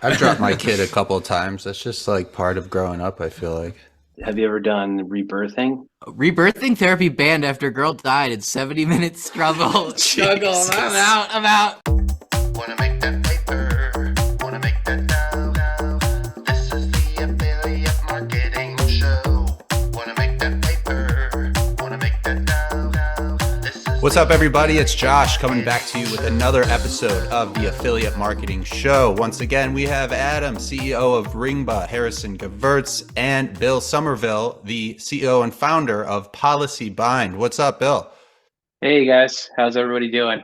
I've dropped my kid a couple of times. That's just like part of growing up, I feel like. Have you ever done rebirthing? Rebirthing therapy banned after girl died in 70 minutes struggle. I'm Jesus. out. I'm out. Wanna make that paper, wanna make that dough. This is the affiliate marketing show. Wanna make that paper, wanna make that dough. This is What's up, everybody? It's Josh coming back to you with another episode of the Affiliate Marketing Show. Once again, we have Adam, CEO of Ringba, Harrison Gevirtz, and Bill Somerville, the CEO and founder of PolicyBind. What's up, Bill? Hey guys, how's everybody doing?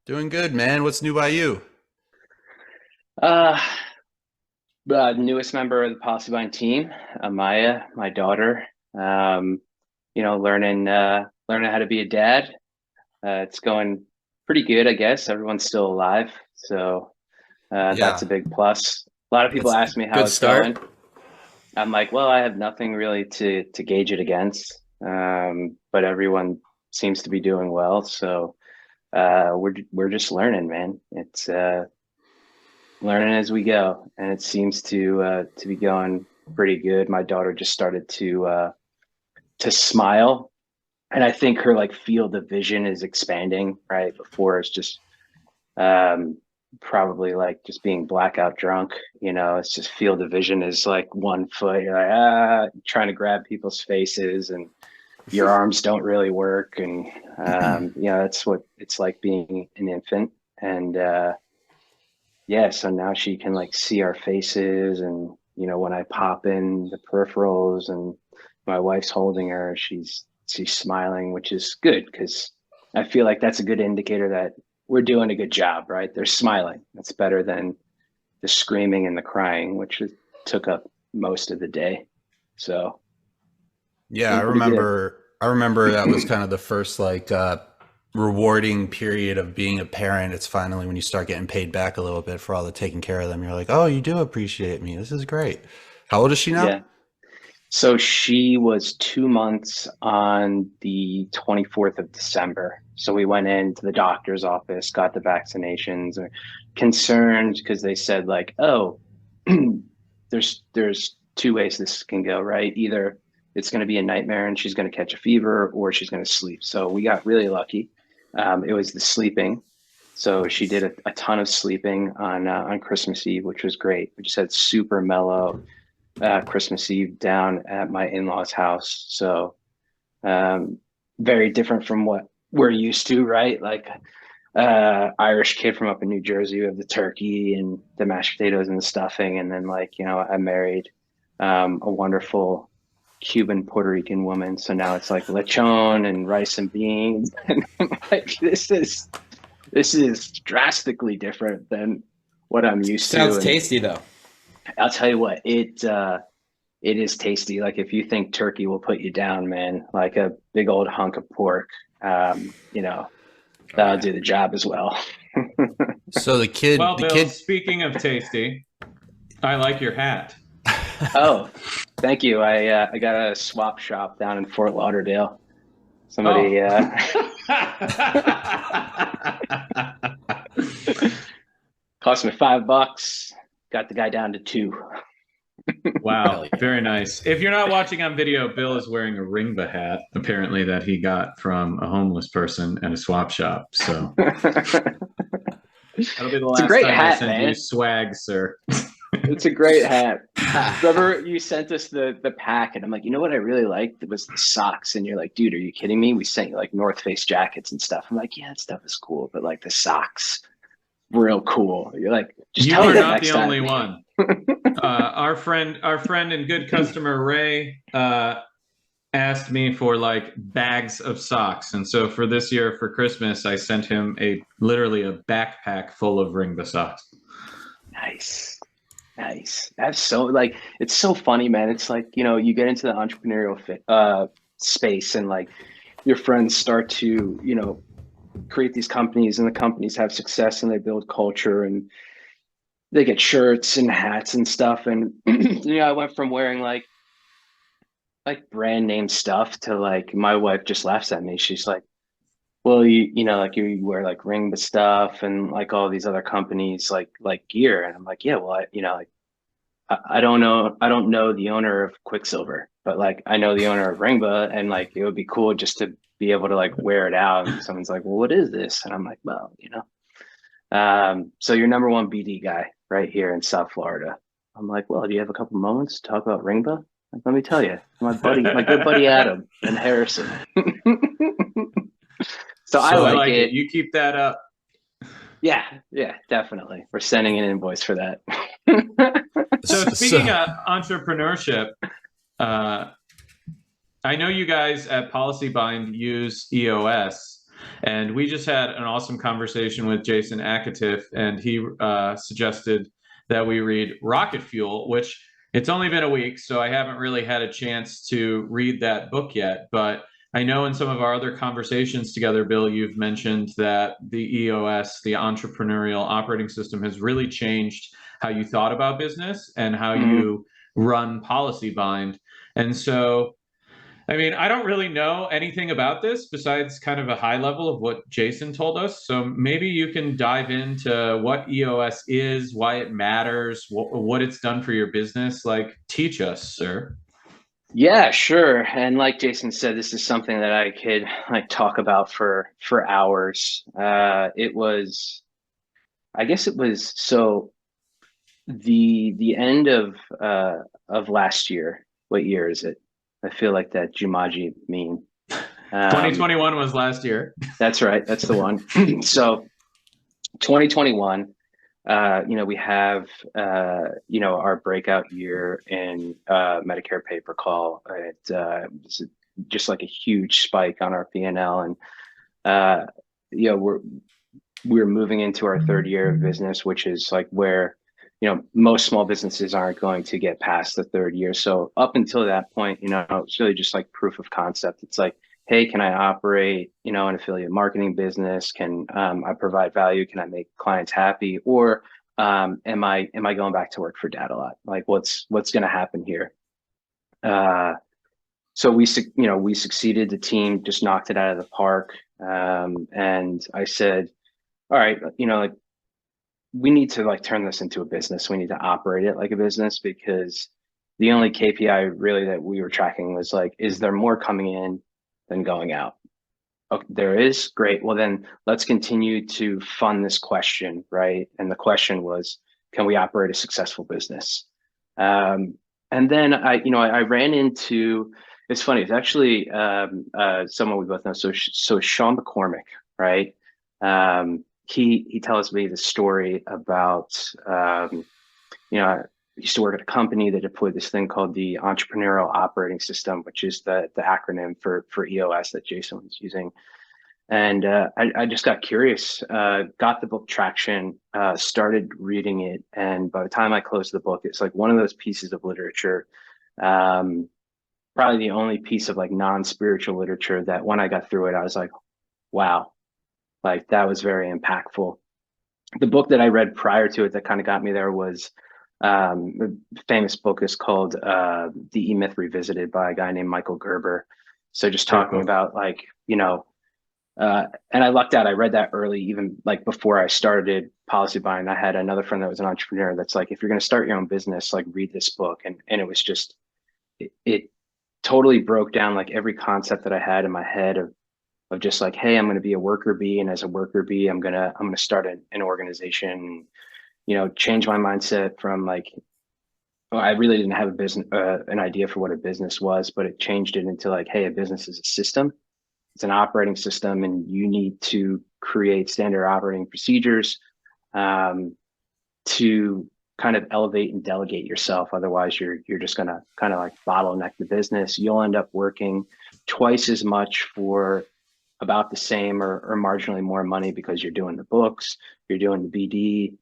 Doing good, man. What's new by you? Uh, Newest member of the PolicyBind team, Amaya, my daughter. Learning how to be a dad. It's going pretty good, I guess. Everyone's still alive, so that's a big plus. A lot of people That's ask me how good it's start. going. I'm like, well, I have nothing really to gauge it against, but everyone seems to be doing well, so we're just learning, man. It's learning as we go, and it seems to be going pretty good. My daughter just started to smile, and I think her like field of vision is expanding. Right before it's just probably like just being blackout drunk. It's just field of vision is like 1 foot. You're like trying to grab people's faces, and your arms don't really work, and that's what it's like being an infant. And so now she can like see our faces, and when I pop in the peripherals and my wife's holding her, she's smiling, which is good because I feel like that's a good indicator that we're doing a good job, right? They're smiling. That's better than the screaming and the crying, which took up most of the day. So Yeah, I doing pretty good. remember I remember that was kind of the first rewarding period of being a parent. It's finally when you start getting paid back a little bit for all the taking care of them. You're like, "Oh, you do appreciate me. This is great." How old is she now? Yeah. So she was 2 months on the 24th of December. So we went into the doctor's office, got the vaccinations, or concerned because they said like, oh, there's two ways this can go, right? Either it's going to be a nightmare and she's going to catch a fever, or she's going to sleep. So we got really lucky. It was the sleeping. So she did a ton of sleeping on Christmas Eve, which was great. We just had super mellow Christmas Eve down at my in-laws' house. So very different from what we're used to, right? Like Irish kid from up in New Jersey, we have the turkey and the mashed potatoes and the stuffing. And then I married a wonderful Cuban Puerto Rican woman. So now it's like lechon and rice and beans. And like this is drastically different than what I'm used to. Sounds And tasty though. I'll tell you what, it is tasty. Like if you think turkey will put you down, man, like a big old hunk of pork, that'll do the job as well. So the kid, Well, the Bill, kid. speaking of tasty, I like your hat. Oh, thank you. I got a swap shop down in Fort Lauderdale. Somebody cost me $5. Got the guy down to $2. Wow, very nice. If you're not watching on video, Bill is wearing a Ringba hat, apparently that he got from a homeless person at a swap shop. So that'll be the It's a last great time I hat, send man. you swag, sir. It's a great hat. Remember you sent us the pack, and I'm like, you know what I really liked? It was the socks. And you're like, dude, are you kidding me? We sent you like North Face jackets and stuff. I'm like, yeah, that stuff is cool, but like the socks, real cool. You're like, just You tell me are that not next the time. only one. Our friend and good customer Ray asked me for like bags of socks, and so for this year for Christmas, I sent him literally a backpack full of Ringba socks. Nice. Nice. That's so like it's so funny, man. It's like, you get into the entrepreneurial space, and like your friends start to, create these companies, and the companies have success, and they build culture, and they get shirts and hats and stuff. And I went from wearing like brand name stuff to like my wife just laughs at me. She's like, Well, you know, like you wear like Ringba stuff and like all these other companies like gear. And I'm like, yeah, well, you know, like I I don't know the owner of Quicksilver, but like I know the owner of Ringba, and like it would be cool just to be able to like wear it out. And someone's like, well, what is this? And I'm like, well, you know. So your number one BD guy right here in South Florida. I'm like, well, do you have a couple moments to talk about Ringba? Like, let me tell you, my good buddy Adam and Harrison. So I So I like like it. it. You keep that up. Yeah, yeah, definitely. We're sending an invoice for that. So speaking of entrepreneurship, I know you guys at PolicyBind use EOS, and we just had an awesome conversation with Jason Akatif, and he suggested that we read Rocket Fuel, which it's only been a week, so I haven't really had a chance to read that book yet. But I know in some of our other conversations together, Bill, you've mentioned that the EOS, the Entrepreneurial Operating System, has really changed how you thought about business and how you run PolicyBind. And so I mean, I don't really know anything about this besides kind of a high level of what Jason told us. So maybe you can dive into what EOS is, why it matters, what it's done for your business. Like, teach us, sir. Yeah, sure. And like Jason said, this is something that I could like talk about for hours. It was, I guess it was so the end of last year. What year is it? I feel like that Jumanji meme. 2021 was last year. That's right. That's the one. So 2021, you know, we have, you know, our breakout year in Medicare pay-per-call. It's just like a huge spike on our P&L. And, you know, we're moving into our third year of business, which is like where, you know, most small businesses aren't going to get past the third year. So up until that point, you know, it's really just like proof of concept. It's like, hey, can I operate, you know, an affiliate marketing business? Can I provide value? Can I make clients happy? Or am I going back to work for Data Lot? Like, what's going to happen here? So we succeeded. The team just knocked it out of the park. And I said, all right, you know, like, we need to like turn this into a business. We need to operate it like a business, because the only KPI really that we were tracking was like, is there more coming in than going out? Okay, there is, great. Well, then let's continue to fund this question, right? And the question was, can we operate a successful business? And then I ran into, it's funny, it's actually someone we both know. So Sean McCormick, right? He tells me the story about, you know, I used to work at a company that deployed this thing called the Entrepreneurial Operating System, which is the acronym for EOS that Jason was using. And I just got curious, got the book traction, started reading it. And by the time I closed the book, it's like one of those pieces of literature, probably the only piece of like non-spiritual literature that when I got through it, I was like, wow. Like, that was very impactful. The book that I read prior to it that kind of got me there was a famous book is called The E-Myth Revisited by a guy named Michael Gerber. So just talking about like, you know, and I lucked out. I read that early, even like before I started PolicyBind. I had another friend that was an entrepreneur that's like, if you're going to start your own business, like read this book. And it was just, it totally broke down like every concept that I had in my head of just like, hey, I'm going to be a worker bee, and as a worker bee, I'm gonna start an organization, you know, change my mindset from like, well, I really didn't have a business, an idea for what a business was, but it changed it into like, hey, a business is a system, it's an operating system, and you need to create standard operating procedures to kind of elevate and delegate yourself. Otherwise, you're just gonna kind of like bottleneck the business. You'll end up working twice as much for about the same or marginally more money, because you're doing the books, you're doing the BD,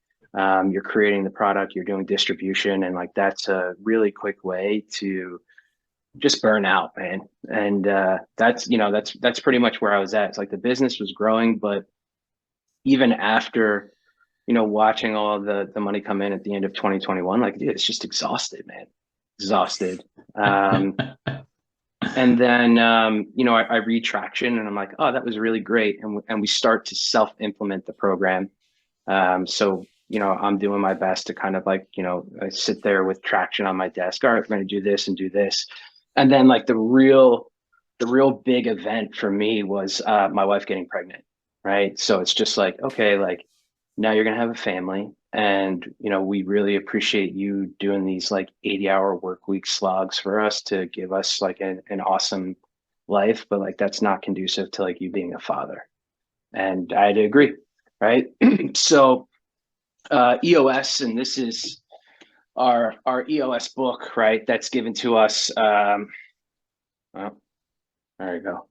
you're creating the product, you're doing distribution. And like, that's a really quick way to just burn out, man. And that's, you know, that's pretty much where I was at. It's like the business was growing, but even after, you know, watching all the money come in at the end of 2021, like, dude, it's just exhausted, man. Exhausted. And then, I read Traction and I'm like, oh, that was really great. And we start to self-implement the program. So, I'm doing my best to kind of like, I sit there with Traction on my desk. All right, we're going to do this and do this. And then like the real big event for me was my wife getting pregnant. Right. So it's just like, okay, like now you're going to have a family. And, we really appreciate you doing these like 80-hour work week slogs for us to give us like an awesome life. But like, that's not conducive to like you being a father. And I had to agree. Right. So EOS, and this is our EOS book, right? That's given to us. Well, there you go.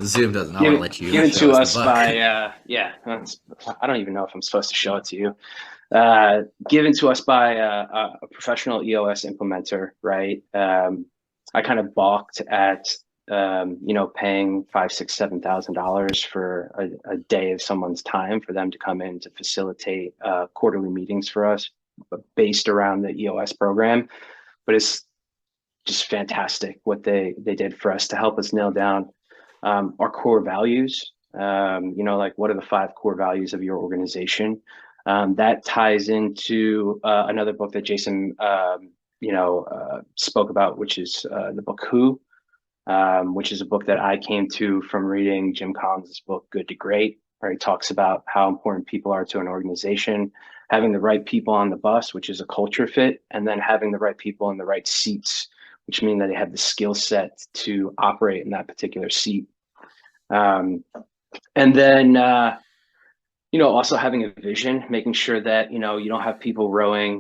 Zoom doesn't want to let you given show to us the book. by I don't even know if I'm supposed to show it to you. Given to us by a professional EOS implementer, right? I kind of balked at paying $5,000, $6,000, $7,000 for a day of someone's time for them to come in to facilitate quarterly meetings for us based around the EOS program. But it's just fantastic what they did for us to help us nail down our core values. Like what are the 5 core values of your organization? That ties into another book that Jason, spoke about, which is the book Who, which is a book that I came to from reading Jim Collins' book, Good to Great, where he talks about how important people are to an organization, having the right people on the bus, which is a culture fit, and then having the right people in the right seats, which mean that they have the skill set to operate in that particular seat. And then, also having a vision, making sure that, you don't have people rowing,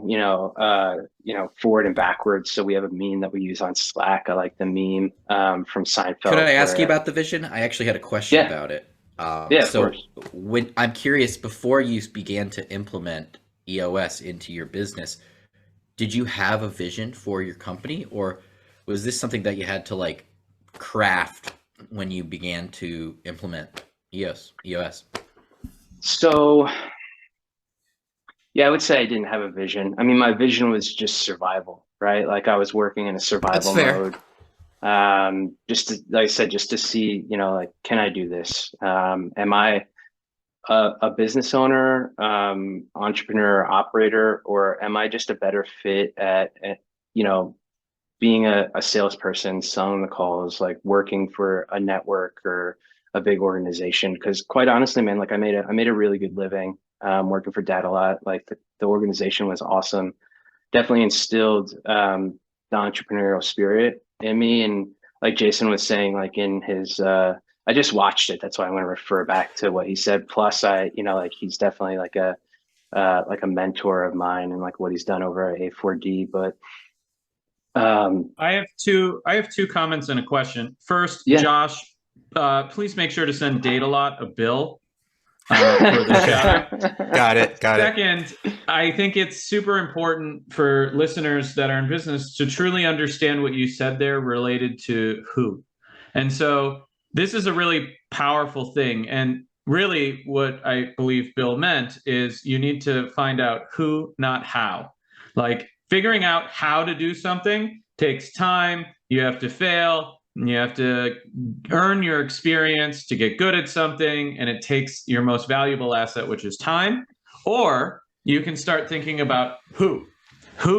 forward and backwards. So we have a meme that we use on Slack. I like the meme from Seinfeld. Could I ask you about the vision? I actually had a question about it. Of course. I'm curious, before you began to implement EOS into your business, did you have a vision for your company, or was this something that you had to like craft when you began to implement EOS? So, yeah, I would say I didn't have a vision. I mean, my vision was just survival, right? Like I was working in a survival mode. Just to, like I said, just to see, like, can I do this? Am I a business owner, entrepreneur, operator, or am I just a better fit at being a salesperson, selling the calls, like working for a network or a big organization? Because quite honestly, man, like I made a really good living working for Dad a lot. Like the organization was awesome. Definitely instilled the entrepreneurial spirit in me. And like Jason was saying, like in his, I just watched it. That's why I want to refer back to what he said. Plus, like he's definitely like a mentor of mine and like what he's done over at A4D. But I have two comments and a question. First, Josh, please make sure to send Date-A-Lot a bill for the shout. Got it. Second, I think it's super important for listeners that are in business to truly understand what you said there related to who. And so this is a really powerful thing. And really what I believe Bill meant is you need to find out who, not how. Like figuring out how to do something takes time. You have to fail. You have to earn your experience to get good at something, and it takes your most valuable asset, which is time. Or you can start thinking about who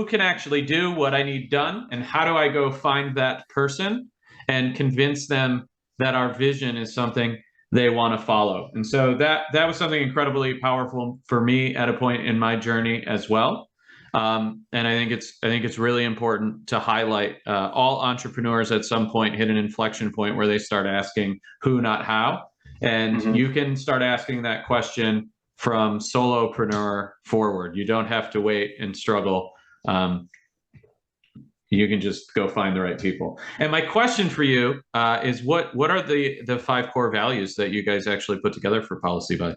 can actually do what I need done, and how do I go find that person and convince them that our vision is something they want to follow. And so that was something incredibly powerful for me at a point in my journey as well. And I think it's really important to highlight all entrepreneurs at some point hit an inflection point where they start asking who, not how. And you can start asking that question from solopreneur forward. You don't have to wait and struggle. You can just go find the right people. And my question for you is what are the 5 core values that you guys actually put together for PolicyBind?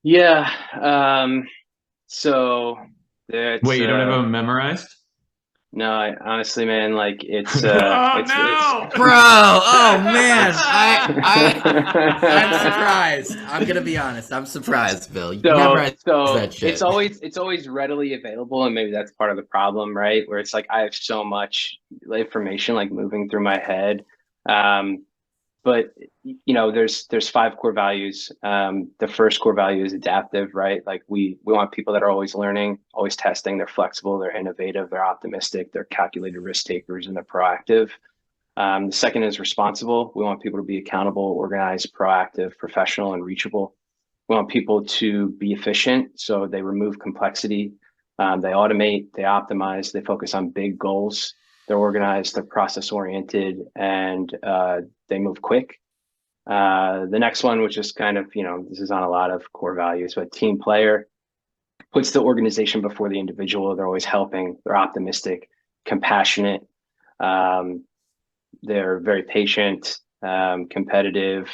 Yeah. So wait, you don't have them memorized? No, honestly, man, like it's Oh it's no! Bro, oh man, I'm surprised. I'm gonna be honest. I'm surprised, Bill. You never had that shit. it's always readily available, and maybe that's part of the problem, right? Where it's like I have so much information like moving through my head. But there's 5 core values. The first core value is adaptive, right? Like we want people that are always learning, always testing. They're flexible, they're innovative, they're optimistic, they're calculated risk takers, and they're proactive. The second is responsible. We want people to be accountable, organized, proactive, professional, and reachable. We want people to be efficient, so they remove complexity, they automate, they optimize, they focus on big goals. They're organized, they're process oriented, and they move quick. The next one, which is kind of, this is on a lot of core values, but team player puts the organization before the individual. They're always helping, they're optimistic, compassionate. They're very patient, competitive,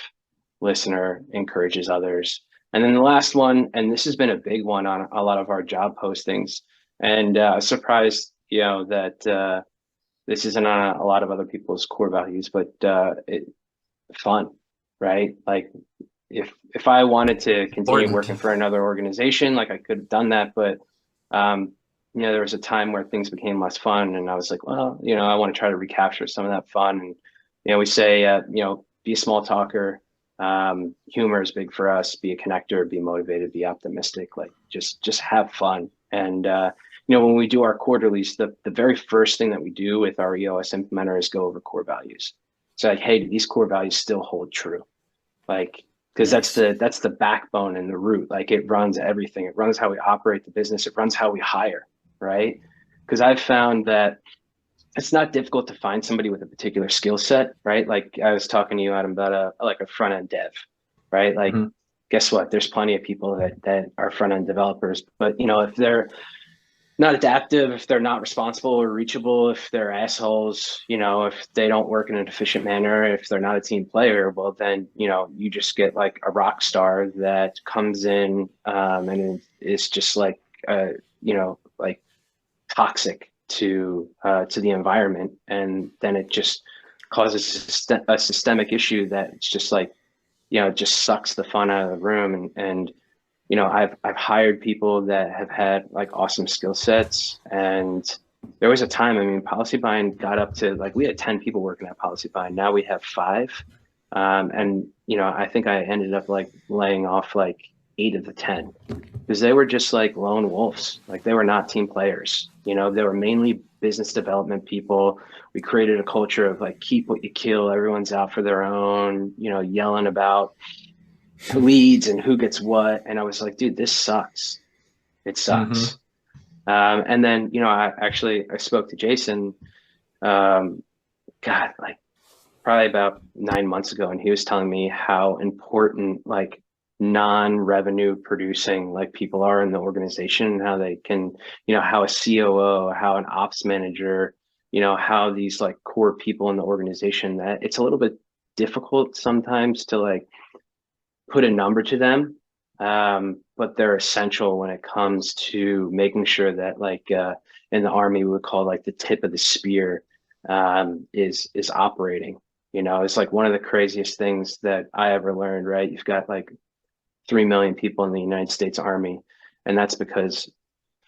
listener, encourages others. And then the last one, and this has been a big one on a lot of our job postings, and surprised, that this isn't on a lot of other people's core values, but fun, right? Like if I wanted to continue working for another organization, like I could have done that, but there was a time where things became less fun, and I was like, well, I want to try to recapture some of that fun. And we say, be a small talker. Humor is big for us. Be a connector. Be motivated. Be optimistic. Like just have fun. And when we do our quarterlies, the very first thing that we do with our EOS implementer is go over core values. So like, hey, do these core values still hold true? Like, because that's the backbone and the root. Like it runs everything. It runs how we operate the business. It runs how we hire, right? Because I've found that it's not difficult to find somebody with a particular skill set, right? Like I was talking to you, Adam, about a front end dev, right? Like, guess what? There's plenty of people that are front end developers, but if they're not adaptive, if they're not responsible or reachable, if they're assholes, if they don't work in an efficient manner, if they're not a team player, well, then, you just get like a rock star that comes in and is just like, like toxic to the environment. And then it just causes a systemic issue that it's just like, it just sucks the fun out of the room. And I've hired people that have had like awesome skill sets, and there was a time, PolicyBind got up to like, we had 10 people working at PolicyBind. Now we have 5. And I think I ended up like laying off like 8 of the 10 because they were just like lone wolves. Like they were not team players. They were mainly business development people. We created a culture of like, keep what you kill. Everyone's out for their own, yelling about leads and who gets what. And I was like, dude, this sucks. It sucks. And then, I spoke to Jason, like probably about 9 months ago. And he was telling me how important like non-revenue producing like people are in the organization, and how they can, how a COO, how an ops manager, how these like core people in the organization, that it's a little bit difficult sometimes to like put a number to them, but they're essential when it comes to making sure that like in the Army we would call like the tip of the spear is operating. It's like one of the craziest things that I ever learned, right? You've got like 3 million people in the United States Army, and that's because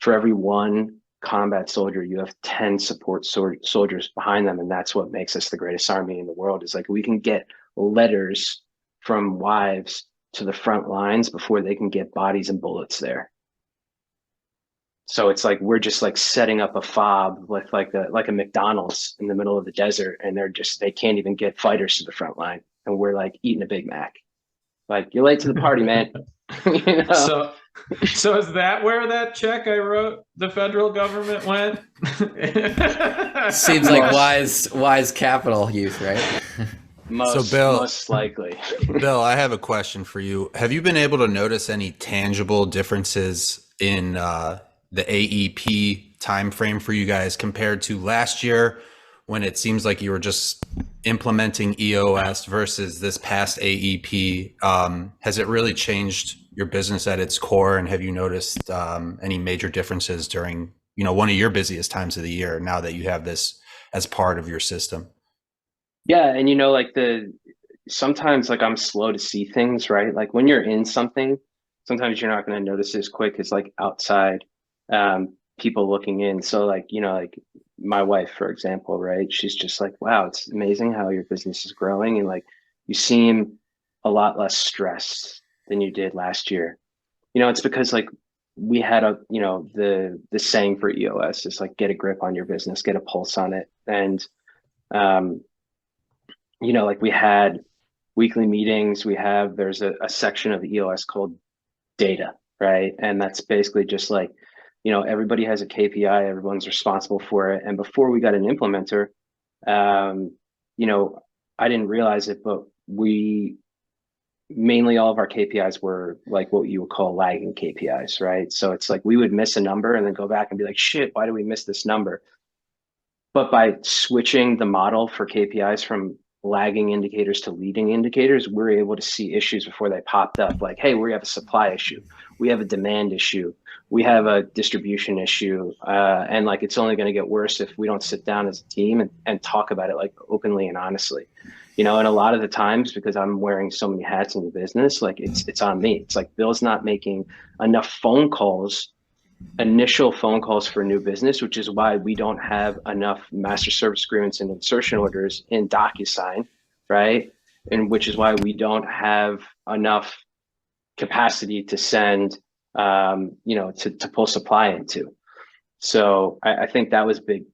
for every one combat soldier you have 10 support soldiers behind them. And that's what makes us the greatest army in the world, is like we can get letters from wives to the front lines before they can get bodies and bullets there. So it's like we're just like setting up a fob with like a McDonald's in the middle of the desert, and they can't even get fighters to the front line, and we're like eating a Big Mac. Like, you're late to the party, man. So is that where that check I wrote the federal government went? Seems like wise capital use, right? Most likely. Bill, I have a question for you. Have you been able to notice any tangible differences in the AEP timeframe for you guys compared to last year, when it seems like you were just implementing EOS, versus this past AEP? Has it really changed your business at its core? And have you noticed any major differences during one of your busiest times of the year now that you have this as part of your system. Yeah. And sometimes like I'm slow to see things, right? Like when you're in something, sometimes you're not going to notice it as quick as like outside people looking in. So like, like my wife, for example, right? She's just like, wow, it's amazing how your business is growing. And like, you seem a lot less stressed than you did last year. It's because like we had the saying for EOS is like, get a grip on your business, get a pulse on it. And, like we had weekly meetings. There's a section of the EOS called data, right? And that's basically just like, everybody has a KPI, everyone's responsible for it. And before we got an implementer, I didn't realize it, but mainly all of our KPIs were like what you would call lagging KPIs, right? So it's like we would miss a number and then go back and be like, shit, why did we miss this number? But by switching the model for KPIs from lagging indicators to leading indicators, we're able to see issues before they popped up. Like, hey, we have a supply issue, we have a demand issue, we have a distribution issue, and like it's only going to get worse if we don't sit down as a team and talk about it like openly and honestly. And a lot of the times, because I'm wearing so many hats in the business, like it's on me. It's like Bill's not making enough initial phone calls for new business, which is why we don't have enough master service agreements and insertion orders in DocuSign, right? And which is why we don't have enough capacity to send, to pull supply into. So I think that was big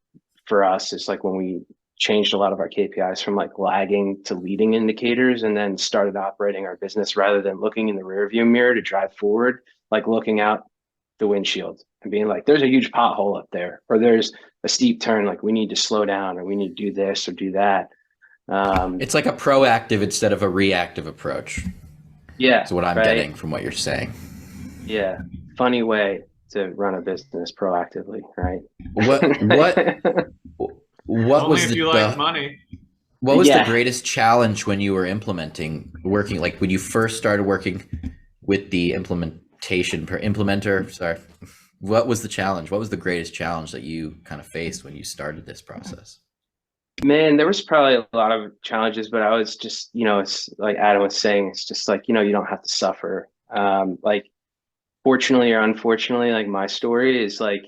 for us. It's like when we changed a lot of our KPIs from like lagging to leading indicators, and then started operating our business rather than looking in the rearview mirror to drive forward, like looking out the windshield and being like, there's a huge pothole up there, or there's a steep turn, like we need to slow down, or we need to do this or do that. It's like a proactive instead of a reactive approach. Yeah. That's what I'm getting from what you're saying. Yeah. Funny way to run a business proactively, right? What Only was if you like money. What was the greatest challenge when you were working, like when you first started working with the implementer? Sorry. What was the challenge? What was the greatest challenge that you kind of faced when you started this process? Man, there was probably a lot of challenges, but I was just, it's like Adam was saying, it's just like, you don't have to suffer. Like fortunately or unfortunately, like my story is like,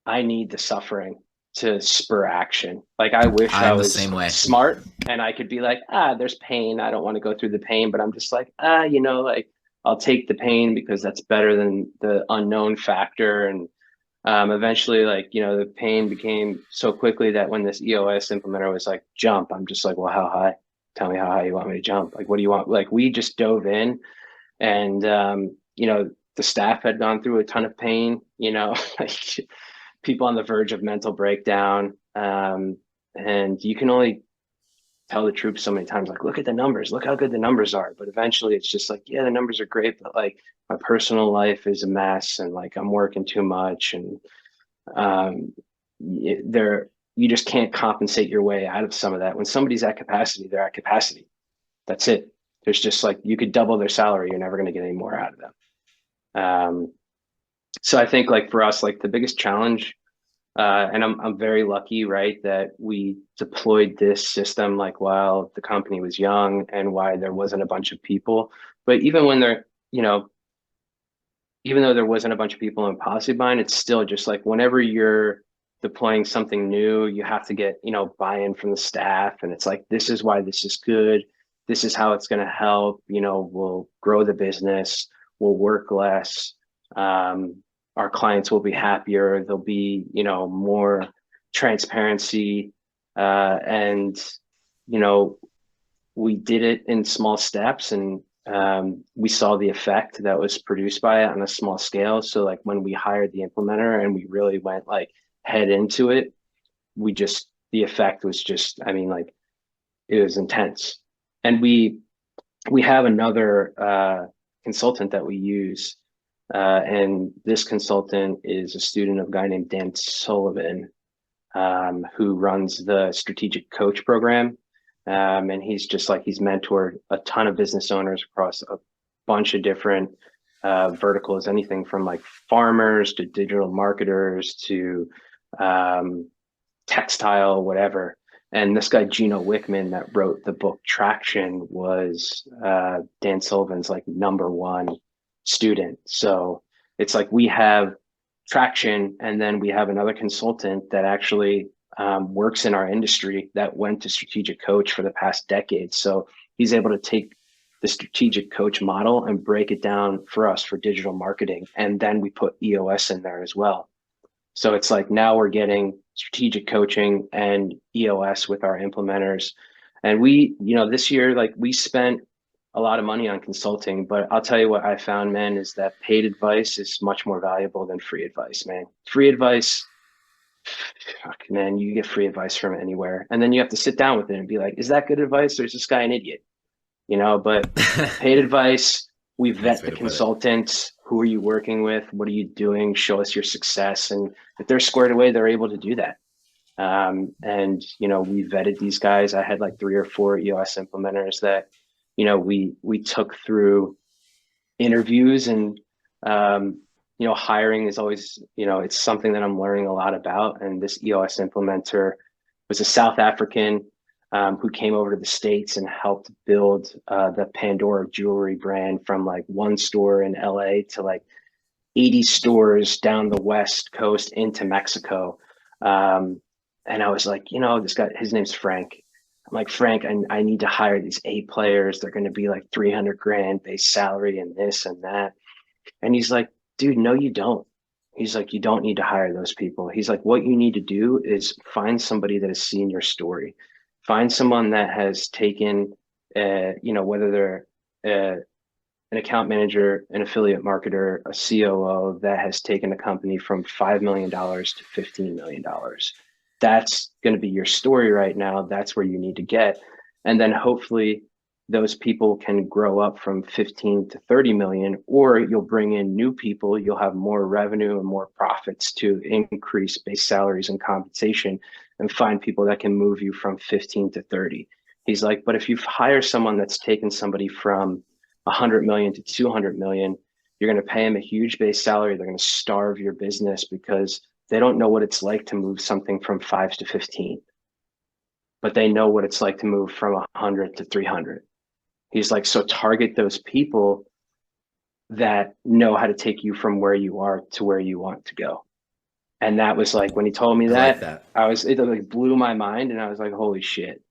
I need the suffering to spur action. Like I wish I was the same way. Smart and I could be like, there's pain, I don't want to go through the pain, but I'm just like, like I'll take the pain because that's better than the unknown factor. And eventually, like, the pain became so quickly that when this EOS implementer was like, jump, I'm just like, well, how high? Tell me how high you want me to jump. Like, what do you want? Like, we just dove in, and the staff had gone through a ton of pain, like people on the verge of mental breakdown. And you can only tell the troops so many times, like, look at the numbers, look how good the numbers are. But eventually it's just like, yeah, the numbers are great, but like my personal life is a mess, and like I'm working too much, and you just can't compensate your way out of some of that. When somebody's at capacity, they're at capacity. That's it. There's just like, you could double their salary, you're never going to get any more out of them. So I think like for us, like the biggest challenge, and I'm very lucky, right, that we deployed this system like while the company was young and why there wasn't a bunch of people. But even when even though there wasn't a bunch of people in PolicyBind, it's still just like whenever you're deploying something new, you have to get, buy-in from the staff. And it's like, this is why this is good. This is how it's going to help, we'll grow the business, we'll work less. Our clients will be happier. There'll be, more transparency. And, we did it in small steps, and we saw the effect that was produced by it on a small scale. So like when we hired the implementer and we really went like head into it, the effect was just, like it was intense. And we have another consultant that we use. And this consultant is a student of a guy named Dan Sullivan, who runs the strategic coach program. And he's just like, he's mentored a ton of business owners across a bunch of different verticals, anything from like farmers to digital marketers to textile, whatever. And this guy, Gino Wickman, that wrote the book Traction, was Dan Sullivan's like #1 student. So it's like we have Traction, and then we have another consultant that actually works in our industry that went to strategic coach for the past decade. So he's able to take the strategic coach model and break it down for us for digital marketing. And then we put EOS in there as well. So it's like now we're getting strategic coaching and EOS with our implementers. And we, this year, like we spent a lot of money on consulting, but I'll tell you what I found, man, is that paid advice is much more valuable than free advice, man. Free advice, fuck, man, you get free advice from anywhere. And then you have to sit down with it and be like, is that good advice or is this guy an idiot? But paid advice, we vet the consultants. Who are you working with? What are you doing? Show us your success. And if they're squared away, they're able to do that. And we vetted these guys. I had like 3 or 4 EOS implementers that, we took through interviews, and, hiring is always, it's something that I'm learning a lot about. And this EOS implementer was a South African who came over to the States and helped build the Pandora jewelry brand from like 1 store in LA to like 80 stores down the West Coast into Mexico. And I was like, this guy, his name's Frank. I'm like, Frank, I need to hire these 8 players. They're going to be like 300 grand base salary and this and that. And he's like, dude, no, you don't. He's like, you don't need to hire those people. He's like, what you need to do is find somebody that has seen your story. Find someone that has taken, whether they're an account manager, an affiliate marketer, a COO that has taken a company from $5 million to $15 million. That's going to be your story right now. That's where you need to get. And then hopefully those people can grow up from 15 to 30 million, or you'll bring in new people. You'll have more revenue and more profits to increase base salaries and compensation, and find people that can move you from 15 to 30. He's like, but if you hire someone that's taken somebody from 100 million to 200 million, you're going to pay them a huge base salary. They're going to starve your business because they don't know what it's like to move something from 5 to 15, but they know what it's like to move from 100 to 300. He's like, so target those people that know how to take you from where you are to where you want to go. And that was like, when he told me that, it like blew my mind. And I was like, holy shit.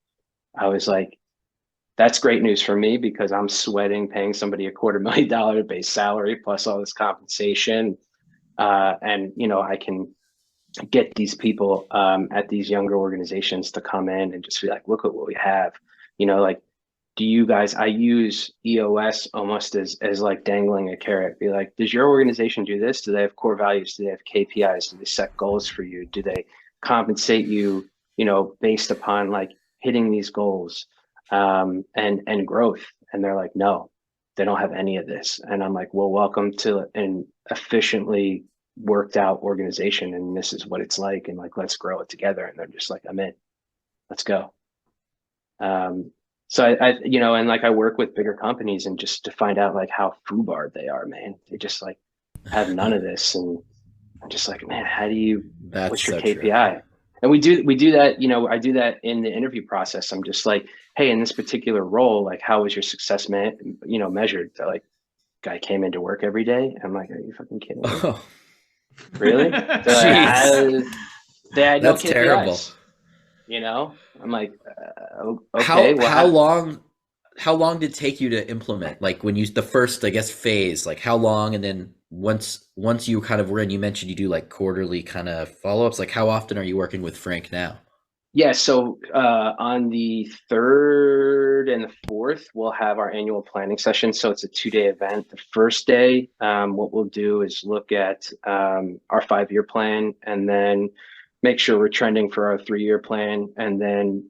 I was like, that's great news for me, because I'm sweating paying somebody $250,000 base salary plus all this compensation. And, I can get these people at these younger organizations to come in and just be like, look at what we have, do you guys, I use EOS almost as like dangling a carrot. Be like, does your organization do this? Do they have core values? Do they have KPIs? Do they set goals for you? Do they compensate you, based upon like hitting these goals and growth? And they're like, no, they don't have any of this. And I'm like, well, welcome to an efficiently worked out organization. And this is what it's like. And like, let's grow it together. And they're just like, I'm in, let's go. So I and like I work with bigger companies, and just to find out like how foobarred they are, man. They just like have none of this, and I'm just like, man, how do you? What's your KPI? True. And we do that. I do that in the interview process. I'm just like, hey, in this particular role, like, how was your success measured? They're like, guy came into work every day. I'm like, are you fucking kidding me? Oh. Really? They had no KPIs. Terrible. I'm like, okay. How long did it take you to implement? Like when the first, I guess, phase, like how long? And then once you kind of were in, you mentioned you do like quarterly kind of follow-ups. Like how often are you working with Frank now? Yeah. So on the 3rd and the 4th, we'll have our annual planning session. So it's a 2-day event. The first day, what we'll do is look at our 5-year plan, and then make sure we're trending for our 3-year plan, and then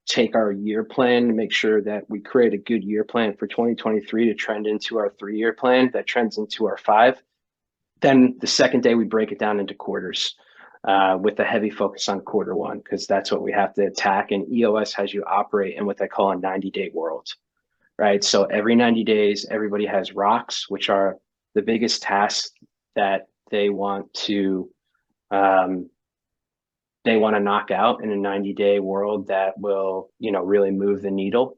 take our year plan and make sure that we create a good year plan for 2023 to trend into our 3-year plan that trends into our 5. Then the second day, we break it down into quarters with a heavy focus on quarter 1, because that's what we have to attack. And EOS has you operate in what they call a 90-day world, right? So every 90 days, everybody has rocks, which are the biggest task that they want to knock out in a 90-day world that will, really move the needle,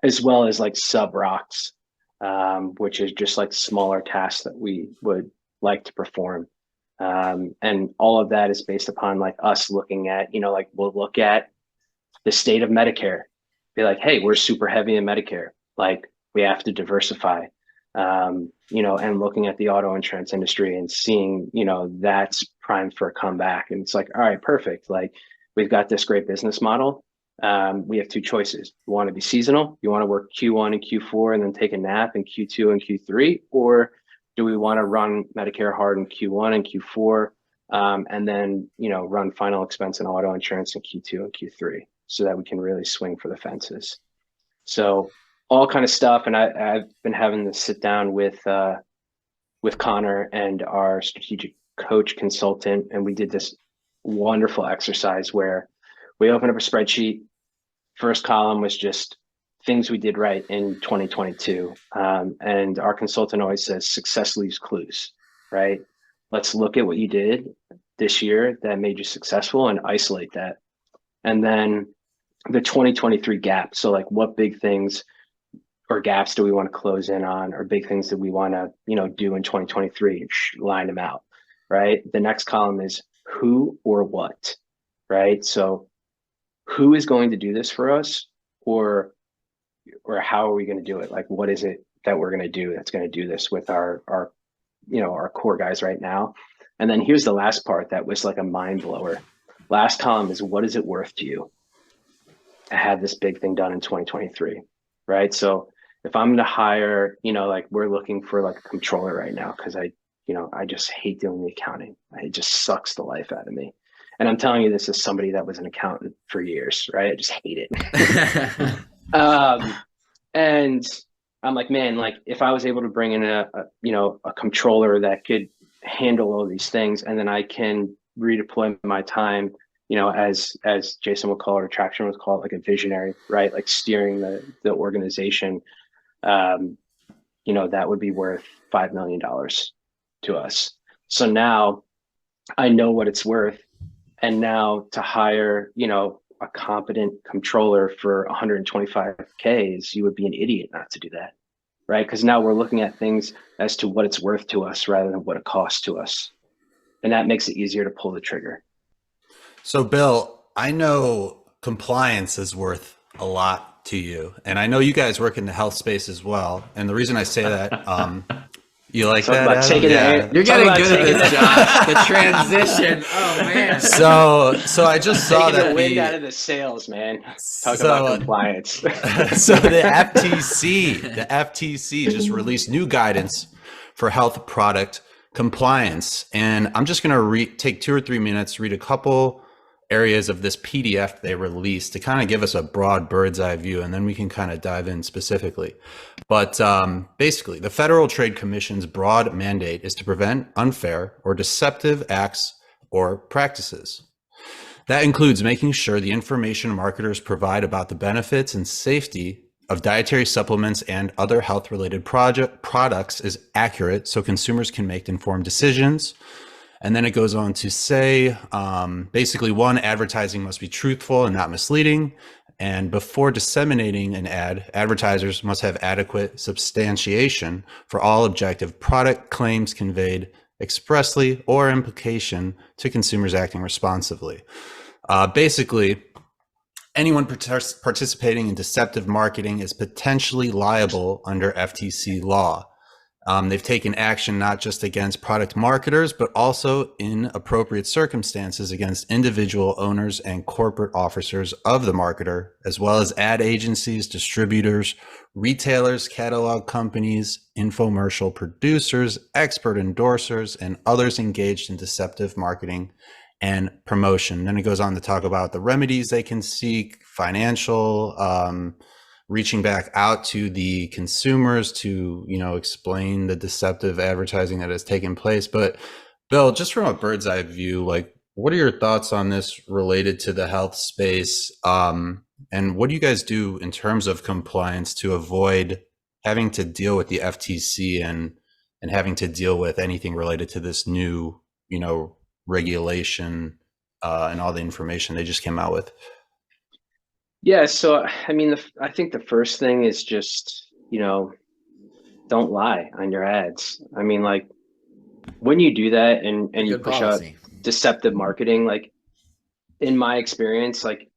as well as like sub rocks, which is just like smaller tasks that we would like to perform. And all of that is based upon like us looking at, like we'll look at the state of Medicare, be like, hey, we're super heavy in Medicare. Like we have to diversify, and looking at the auto insurance industry and seeing, that's primed for a comeback. And it's like, all right, perfect. Like we've got this great business model. We have two choices. You want to be seasonal, you want to work Q1 and Q4 and then take a nap in Q2 and Q3, or do we want to run Medicare hard in Q1 and Q4, and then, run final expense and auto insurance in Q2 and Q3 so that we can really swing for the fences. So all kind of stuff. And I've been having to sit down with Connor and our strategic coach consultant, and we did this wonderful exercise where we opened up a spreadsheet. First column was just things we did right in 2022. And our consultant always says success leaves clues, right? Let's look at what you did this year that made you successful and isolate that. And then the 2023 gap. So like what big things or gaps do we want to close in on, or big things that we want to, do in 2023, line them out, right? The next column is who or what, right? So who is going to do this for us, or how are we going to do it? Like, what is it that we're going to do that's going to do this with our core guys right now? And then here's the last part that was like a mind blower. Last column is what is it worth to you to have this big thing done in 2023, right? So if I'm going to hire, like we're looking for like a controller right now, because I just hate doing the accounting. It just sucks the life out of me. And I'm telling you this as somebody that was an accountant for years, right? I just hate it. And I'm like, man, like if I was able to bring in a controller that could handle all these things, and then I can redeploy my time, as Jason would call it, or Traction would call it, like a visionary, right? Like steering the organization, that would be worth $5 million to us. So now I know what it's worth. And now to hire, a competent controller for 125K, you would be an idiot not to do that, right? Because now we're looking at things as to what it's worth to us rather than what it costs to us. And that makes it easier to pull the trigger. So Bill, I know compliance is worth a lot to you. And I know you guys work in the health space as well. And the reason I say that, you like that? You're getting good at this, Josh. The transition. Oh man. So I just saw taking that the wind out of the sails, man. Talk about compliance. So the FTC just released new guidance for health product compliance, and I'm just going to take 2 or 3 minutes, read a couple areas of this PDF they released to kind of give us a broad bird's eye view, and then we can kind of dive in specifically. But basically, the Federal Trade Commission's broad mandate is to prevent unfair or deceptive acts or practices. That includes making sure the information marketers provide about the benefits and safety of dietary supplements and other health-related products is accurate so consumers can make informed decisions. And then it goes on to say, basically, one, advertising must be truthful and not misleading. And before disseminating an ad, advertisers must have adequate substantiation for all objective product claims conveyed expressly or implication to consumers acting responsibly. Basically, anyone participating in deceptive marketing is potentially liable under FTC law. They've taken action not just against product marketers, but also in appropriate circumstances against individual owners and corporate officers of the marketer, as well as ad agencies, distributors, retailers, catalog companies, infomercial producers, expert endorsers, and others engaged in deceptive marketing and promotion. Then it goes on to talk about the remedies they can seek, financial, reaching back out to the consumers to, explain the deceptive advertising that has taken place. But Bill, just from a bird's eye view, like, what are your thoughts on this related to the health space? And what do you guys do in terms of compliance to avoid having to deal with the FTC and and having to deal with anything related to this new, regulation and all the information they just came out with? Yeah, so I mean, I think the first thing is just, don't lie on your ads. I mean, like, when you do that and you push out deceptive marketing, like, in my experience, like,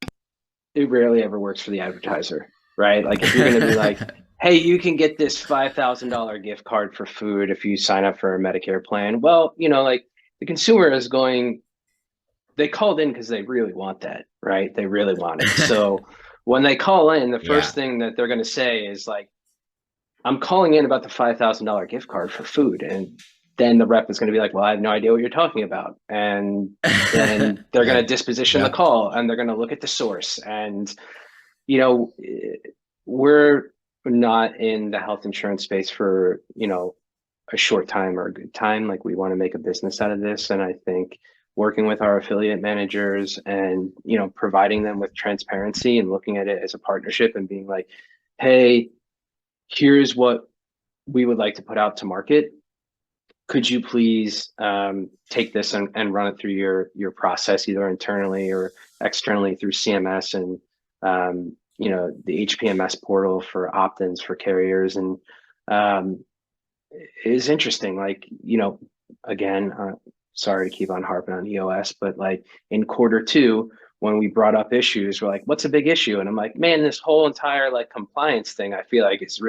it rarely ever works for the advertiser, right? Like, if you're going to be like, hey, you can get this $5,000 gift card for food if you sign up for a Medicare plan. Well, like, the consumer is they called in because they really want that, right? They really want it. So when they call in, the first thing that they're going to say is like, I'm calling in about the $5,000 gift card for food. And then the rep is going to be like, well, I have no idea what you're talking about. And then they're going to disposition the call, and they're going to look at the source. And, we're not in the health insurance space for, a short time or a good time. Like, we want to make a business out of this. And I think working with our affiliate managers and, providing them with transparency and looking at it as a partnership and being like, hey, here's what we would like to put out to market. Could you please take this and run it through your process, either internally or externally through CMS and, the HPMS portal for opt-ins for carriers. And it is interesting, like, again, sorry to keep on harping on EOS, but like in Q2, when we brought up issues, we're like, what's a big issue? And I'm like, man, this whole entire like compliance thing, I feel like they're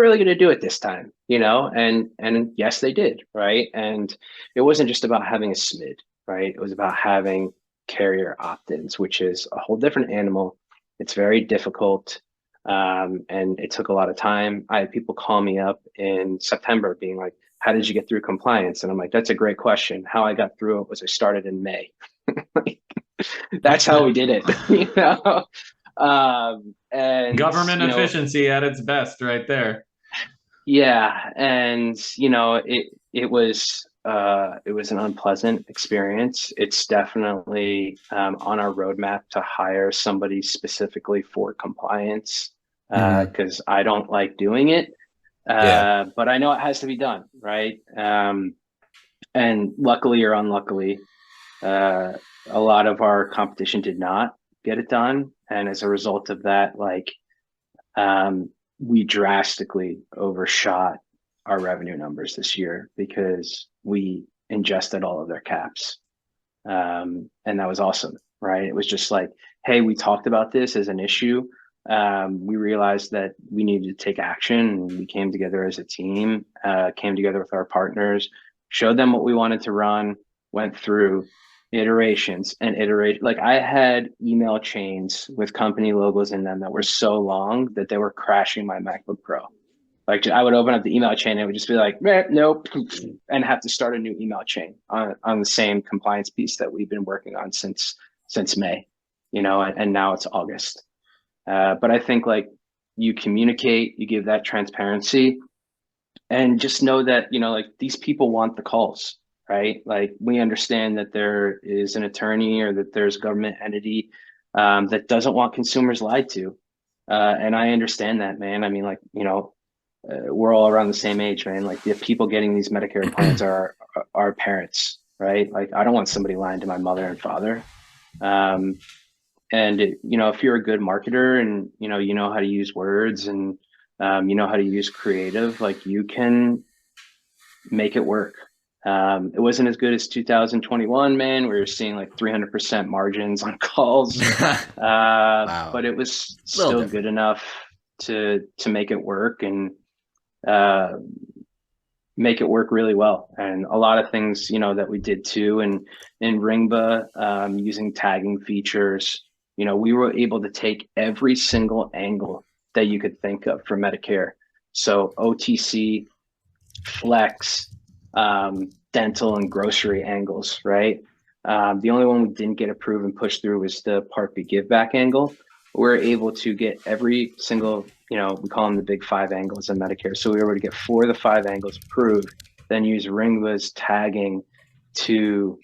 really going to do it this time, and yes, they did. Right. And it wasn't just about having a SMID, right? It was about having carrier opt-ins, which is a whole different animal. It's very difficult. And it took a lot of time. I had people call me up in September being like, how did you get through compliance? And I'm like, that's a great question. How I got through it was I started in May. That's how we did it, and government efficiency at its best right there. Yeah. And, it was an unpleasant experience. It's definitely on our roadmap to hire somebody specifically for compliance, because I don't like doing it. But I know it has to be done, right? And luckily or unluckily, a lot of our competition did not get it done. And as a result of that, like, we drastically overshot our revenue numbers this year because we ingested all of their caps. And that was awesome, right? It was just like, hey, we talked about this as an issue. We realized that we needed to take action, and we came together as a team, came together with our partners, showed them what we wanted to run, went through iterations and iterate. Like, I had email chains with company logos in them that were so long that they were crashing my MacBook Pro. Like, I would open up the email chain and it would just be like, nope, and have to start a new email chain on the same compliance piece that we've been working on since May, and now it's August. But I think, like, you communicate, you give that transparency, and just know that, like, these people want the calls, right? Like, we understand that there is an attorney or that there's a government entity that doesn't want consumers lied to. And I understand that, man. I mean, like, we're all around the same age, man. Like, the people getting these Medicare plans are our parents, right? Like, I don't want somebody lying to my mother and father. And if you're a good marketer and you know how to use words and you know how to use creative, like, you can make it work. It wasn't as good as 2021, man. We were seeing like 300% margins on calls, Wow. but it was still good enough to make it work and make it work really well. And a lot of things, that we did too, and in Ringba, using tagging features, we were able to take every single angle that you could think of for Medicare. So OTC, flex, dental, and grocery angles, right? The only one we didn't get approved and pushed through was the Part B give back angle. We're able to get every single, we call them the big 5 angles in Medicare. So we were able to get 4 of the 5 angles approved, then use Ringba's tagging to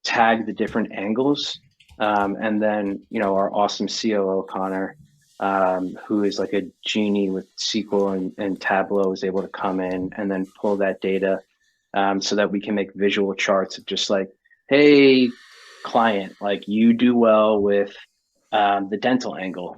tag the different angles. And then, our awesome COO, Connor, who is like a genie with SQL and Tableau, is able to come in and then pull that data so that we can make visual charts of just like, hey, client, like you do well with the dental angle.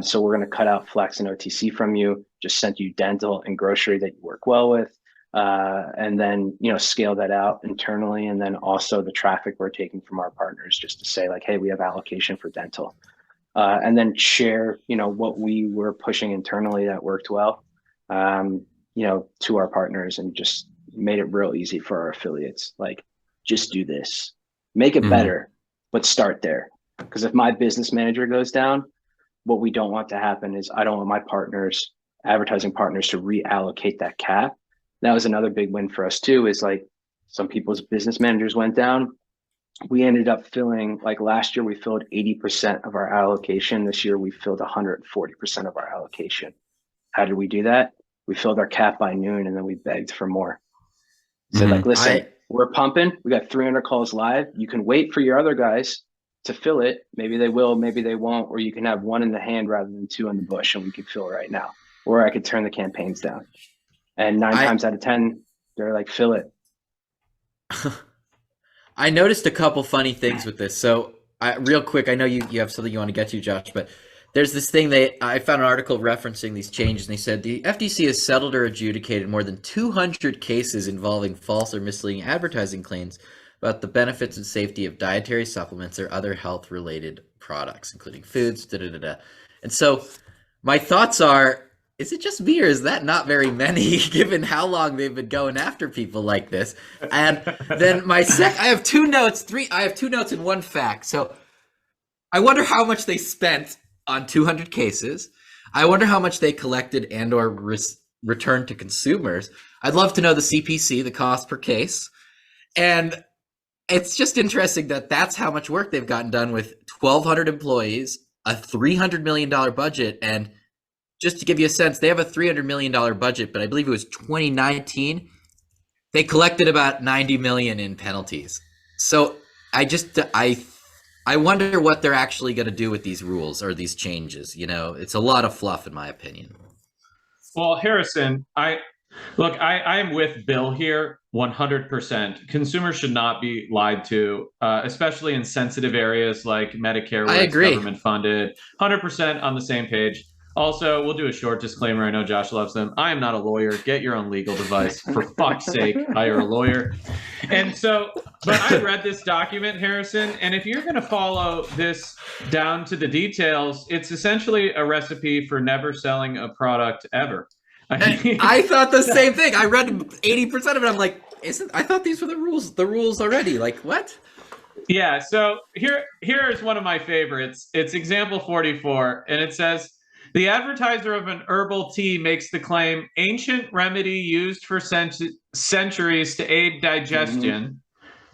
So we're going to cut out flex and OTC from you, just send you dental and grocery that you work well with. And then, scale that out internally. And then also the traffic we're taking from our partners, just to say like, hey, we have allocation for dental. And then share, what we were pushing internally that worked well, to our partners, and just made it real easy for our affiliates. Like, just do this, make it better, but start there. Because if my business manager goes down, what we don't want to happen is I don't want my partners, advertising partners, to reallocate that cap. That was another big win for us too, is like some people's business managers went down. We ended up filling, like last year, we filled 80% of our allocation. This year, we filled 140% of our allocation. How did we do that? We filled our cap by noon, and then we begged for more. So like, listen, we're pumping. We got 300 calls live. You can wait for your other guys to fill it. Maybe they will, maybe they won't, or you can have one in the hand rather than two in the bush, and we could fill it right now. Or I could turn the campaigns down. And 9 times out of 10, they're like, fill it. I noticed a couple funny things with this. So real quick, I know you have something you want to get to, Josh, but there's this thing I found an article referencing these changes, and they said the FTC has settled or adjudicated more than 200 cases involving false or misleading advertising claims about the benefits and safety of dietary supplements or other health-related products, including foods, And so my thoughts are, is it just me, or is that not very many, given how long they've been going after people like this? And then I have two notes and one fact. So I wonder how much they spent on 200 cases. I wonder how much they collected and or returned to consumers. I'd love to know the CPC, the cost per case. And it's just interesting that that's how much work they've gotten done with 1,200 employees, a $300 million budget. And just to give you a sense, they have a $300 million budget, but I believe it was 2019. They collected about $90 million in penalties. So I wonder what they're actually going to do with these rules or these changes. It's a lot of fluff, in my opinion. Well, Harrison, I am with Bill here 100%. Consumers should not be lied to, especially in sensitive areas like Medicare, where it's government funded. 100% on the same page. Also, we'll do a short disclaimer. I know Josh loves them. I am not a lawyer. Get your own legal device. For fuck's sake, hire a lawyer. And so, but I read this document, Harrison, and if you're going to follow this down to the details, it's essentially a recipe for never selling a product ever. I thought the same thing. I read 80% of it. I'm like, I thought these were the rules already. Like, what? Yeah, so here is one of my favorites. It's example 44, and it says, the advertiser of an herbal tea makes the claim, ancient remedy used for centuries to aid digestion.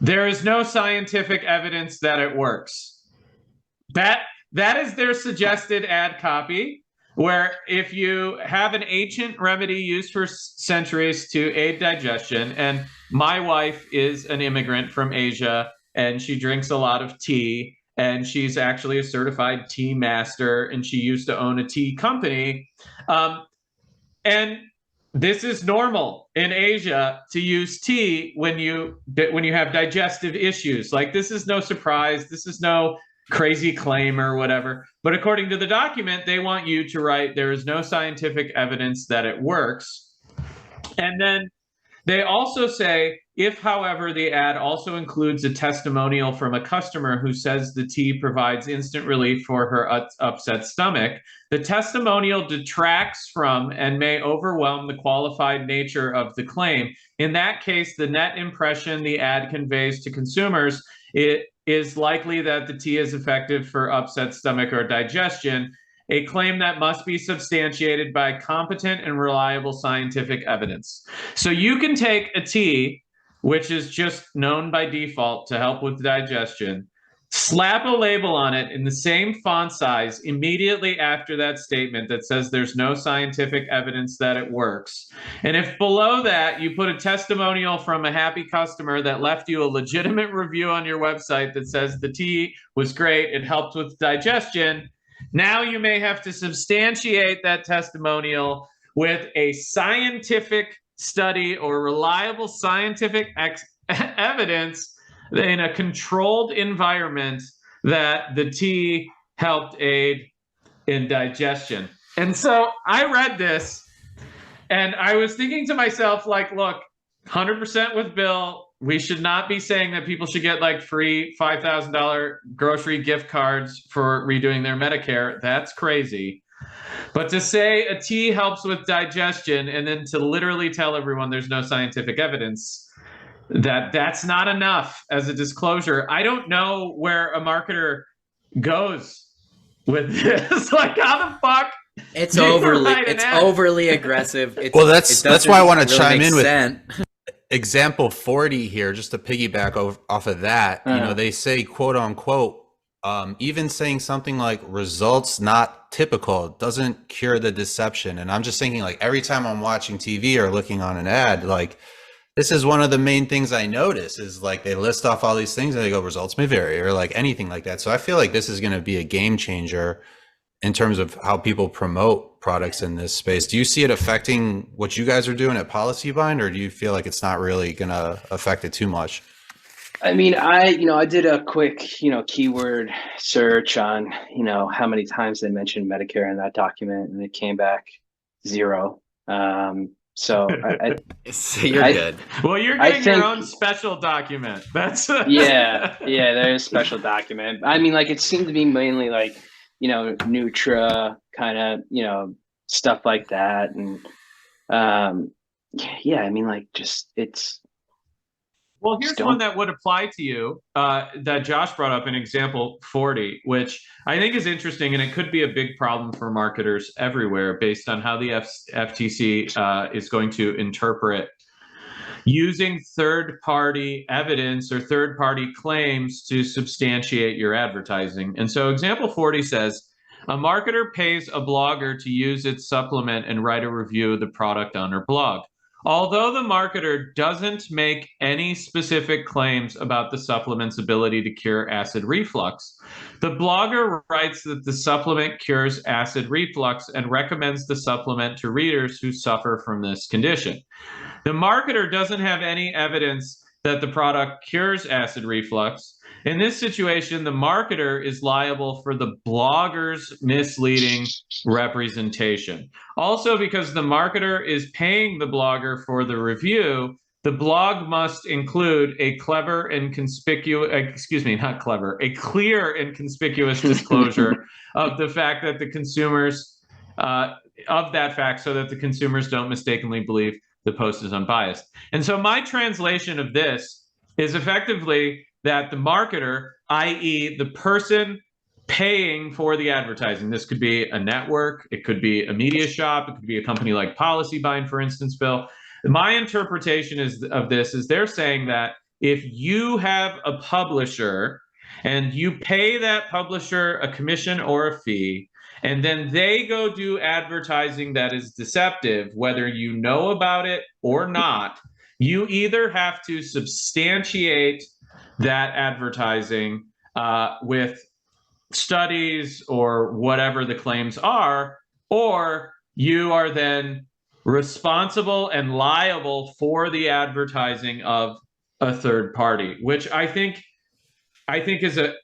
There is no scientific evidence that it works. That is their suggested ad copy, where if you have an ancient remedy used for centuries to aid digestion, and my wife is an immigrant from Asia, and she drinks a lot of tea, and she's actually a certified tea master, and she used to own a tea company. And this is normal in Asia to use tea when you have digestive issues. Like, this is no surprise. This is no crazy claim or whatever. But according to the document, they want you to write, there is no scientific evidence that it works. And then they also say, if, however, the ad also includes a testimonial from a customer who says the tea provides instant relief for her upset stomach, the testimonial detracts from and may overwhelm the qualified nature of the claim. In that case, the net impression the ad conveys to consumers, it is likely that the tea is effective for upset stomach or digestion, a claim that must be substantiated by competent and reliable scientific evidence. So you can take a tea, which is just known by default to help with digestion, slap a label on it in the same font size immediately after that statement that says there's no scientific evidence that it works. And if below that you put a testimonial from a happy customer that left you a legitimate review on your website that says the tea was great, it helped with digestion, Now you may have to substantiate that testimonial with a scientific study or reliable scientific evidence in a controlled environment that the tea helped aid in digestion. And so I read this and I was thinking to myself, like, look, 100% with Bill, we should not be saying that people should get like free $5,000 grocery gift cards for redoing their Medicare. That's crazy. But to say a tea helps with digestion and then to literally tell everyone there's no scientific evidence, that's not enough as a disclosure. I don't know where a marketer goes with this. Like, how the fuck? It's overly aggressive. That's why I want to really chime in with sense. example 40 here, just to piggyback off of that. You know, they say, quote unquote, even saying something like results not typical doesn't cure the deception. And I'm just thinking, like, every time I'm watching TV or looking on an ad, like, this is one of the main things I notice is, like, they list off all these things and they go, results may vary, or like anything like that. So I feel like this is going to be a game changer in terms of how people promote products in this space. Do you see it affecting what you guys are doing at PolicyBind, or do you feel like it's not really going to affect it too much? I mean, I did a quick, keyword search on, how many times they mentioned Medicare in that document, and it came back 0. So you're good. Well, you're getting your own special document. That's yeah, there's a special document. I mean, like, it seemed to be mainly like, Nutra kind of, stuff like that. And yeah, I mean, like, just it's. Well, here's one that would apply to you that Josh brought up in example 40, which I think is interesting, and it could be a big problem for marketers everywhere based on how the FTC is going to interpret using third-party evidence or third-party claims to substantiate your advertising. And so example 40 says, a marketer pays a blogger to use its supplement and write a review of the product on her blog. Although the marketer doesn't make any specific claims about the supplement's ability to cure acid reflux, the blogger writes that the supplement cures acid reflux and recommends the supplement to readers who suffer from this condition. The marketer doesn't have any evidence that the product cures acid reflux. In this situation, the marketer is liable for the blogger's misleading representation. Also, because the marketer is paying the blogger for the review, the blog must include a clear and conspicuous disclosure of the fact that the consumers, of that fact, so that the consumers don't mistakenly believe the post is unbiased. And so my translation of this is effectively that the marketer, i.e. the person paying for the advertising, this could be a network, it could be a media shop, it could be a company like PolicyBind, for instance, Bill. My interpretation of this is they're saying that if you have a publisher and you pay that publisher a commission or a fee, and then they go do advertising that is deceptive, whether you know about it or not, you either have to substantiate that advertising with studies or whatever the claims are, or you are then responsible and liable for the advertising of a third party, which I think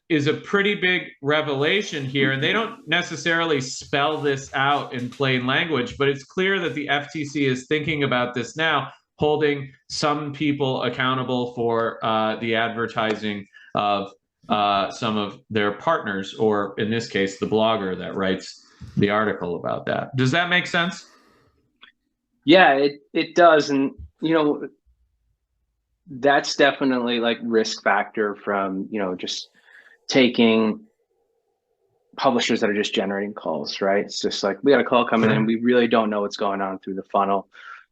is a pretty big revelation here. And they don't necessarily spell this out in plain language, but it's clear that the FTC is thinking about this now, holding some people accountable for the advertising of some of their partners, or in this case, the blogger that writes the article about that. Does that make sense? Yeah, it does. And, that's definitely like risk factor from, just taking publishers that are just generating calls, right? It's just like, we got a call coming in, we really don't know what's going on through the funnel.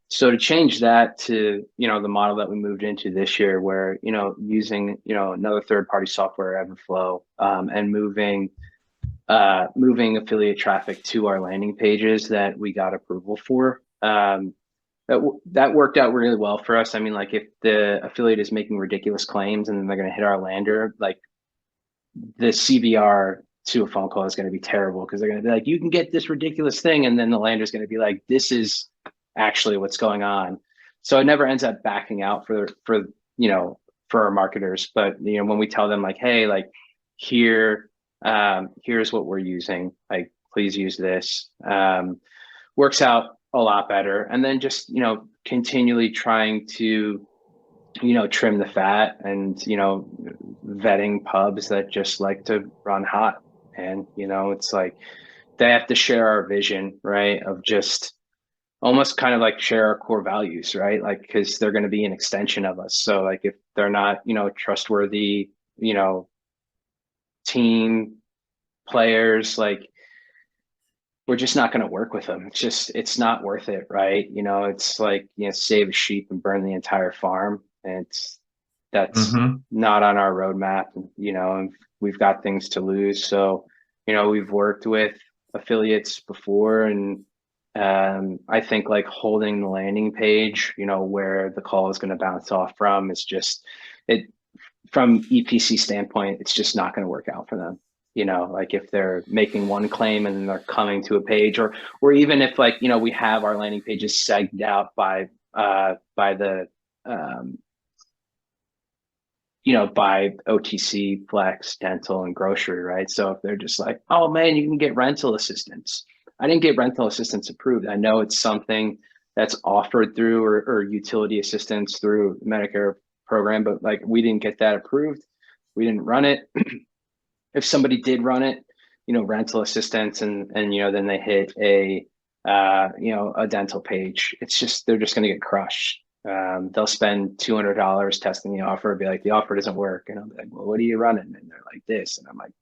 So to change that to, the model that we moved into this year where, using, another third-party software, Everflow, and moving affiliate traffic to our landing pages that we got approval for, that worked out really well for us. I mean, like, if the affiliate is making ridiculous claims and then they're going to hit our lander, like, the CBR to a phone call is going to be terrible, because they're going to be like, you can get this ridiculous thing. And then the lander's going to be like, this is actually what's going on. So it never ends up backing out for our marketers. But, when we tell them like, hey, like here's what we're using, like, please use this, works out a lot better. And then just, continually trying to, trim the fat, and, vetting pubs that just like to run hot. And, it's like, they have to share our vision, right? Of just almost kind of like share our core values, right? Like, because they're going to be an extension of us. So like, if they're not, trustworthy, team players, like, we're just not going to work with them. It's not worth it, right? It's like, save a sheep and burn the entire farm. And that's not on our roadmap, and we've got things to lose. So, we've worked with affiliates before, and I think like holding the landing page, where the call is going to bounce off from, is just from EPC standpoint, it's just not going to work out for them. Like if they're making one claim and then they're coming to a page, or even if like, we have our landing pages segged out by the by OTC, flex, dental, and grocery, right? So if they're just like, oh man, you can get rental assistance. I didn't get rental assistance approved. I know it's something that's offered through, or utility assistance through the Medicare program, but like, we didn't get that approved. We didn't run it. If somebody did run it, rental assistance, and then they hit a dental page, they're just going to get crushed. They'll spend $200 testing the offer, be like, the offer doesn't work. And I'll be like, well, what are you running? And they're like, this. And I'm like,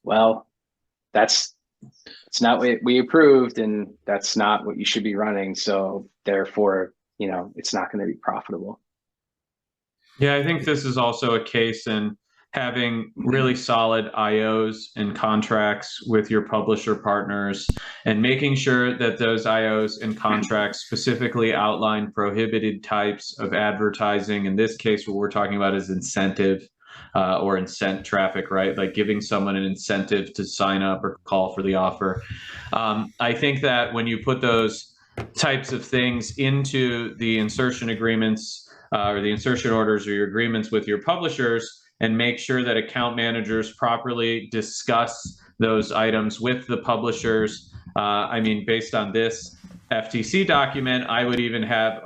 well, it's not what we approved, and that's not what you should be running. So therefore, it's not going to be profitable. Yeah, I think this is also a case in having really solid IOs and contracts with your publisher partners, and making sure that those IOs and contracts specifically outline prohibited types of advertising. In this case, what we're talking about is incentive or incent traffic, right? Like giving someone an incentive to sign up or call for the offer. I think that when you put those types of things into the insertion agreements or the insertion orders, or your agreements with your publishers, and make sure that account managers properly discuss those items with the publishers. Based on this FTC document, I would even have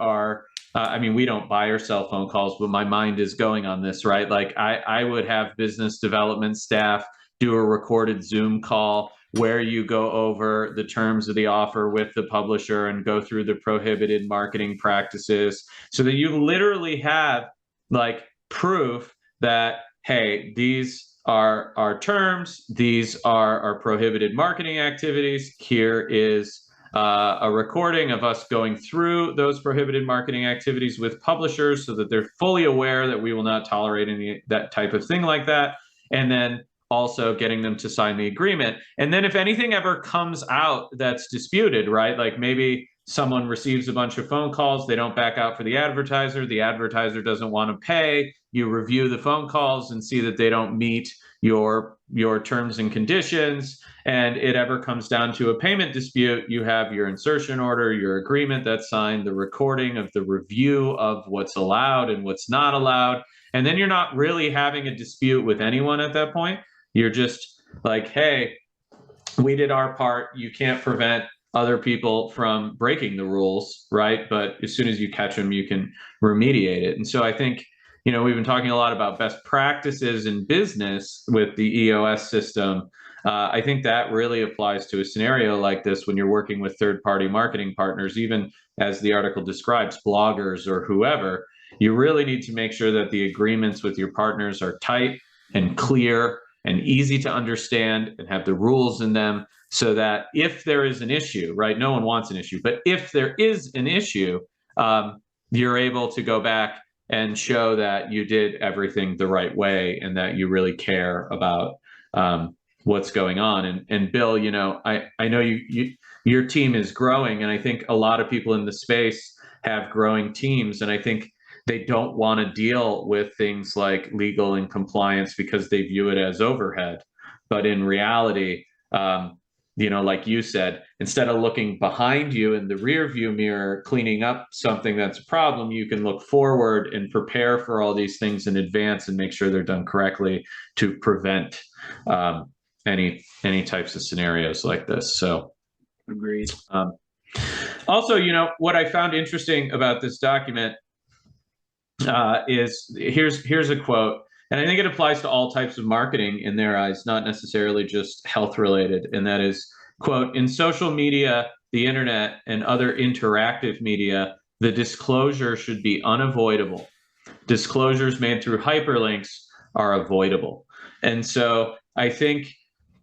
we don't buy or sell phone calls, but my mind is going on this, right? Like I would have business development staff do a recorded Zoom call where you go over the terms of the offer with the publisher and go through the prohibited marketing practices, so that you literally have like proof that, hey, these are our terms, these are our prohibited marketing activities. Here is a recording of us going through those prohibited marketing activities with publishers, so that they're fully aware that we will not tolerate that type of thing like that. And then also getting them to sign the agreement. And then if anything ever comes out that's disputed, right? Like maybe someone receives a bunch of phone calls, they don't back out for the advertiser doesn't want to pay, you review the phone calls and see that they don't meet your terms and conditions, and it ever comes down to a payment dispute, you have your insertion order, your agreement that's signed, the recording of the review of what's allowed and what's not allowed. And then you're not really having a dispute with anyone at that point. You're just like, hey, we did our part. You can't prevent other people from breaking the rules, right? But as soon as you catch them, you can remediate it. And so I think, we've been talking a lot about best practices in business with the EOS system. I think that really applies to a scenario like this when you're working with third-party marketing partners, even as the article describes, bloggers or whoever. You really need to make sure that the agreements with your partners are tight and clear and easy to understand and have the rules in them, so that if there is an issue, right, no one wants an issue, but if there is an issue, you're able to go back and show that you did everything the right way and that you really care about what's going on. And Bill, I know your team is growing, and I think a lot of people in the space have growing teams, and I think they don't want to deal with things like legal and compliance because they view it as overhead. But in reality, like you said, instead of looking behind you in the rear view mirror, cleaning up something that's a problem, you can look forward and prepare for all these things in advance and make sure they're done correctly to prevent any types of scenarios like this. So, agreed. Also, what I found interesting about this document is here's a quote. And I think it applies to all types of marketing in their eyes, not necessarily just health related. And that is, quote, in social media, the internet, and other interactive media, the disclosure should be unavoidable. Disclosures made through hyperlinks are avoidable. And so I think,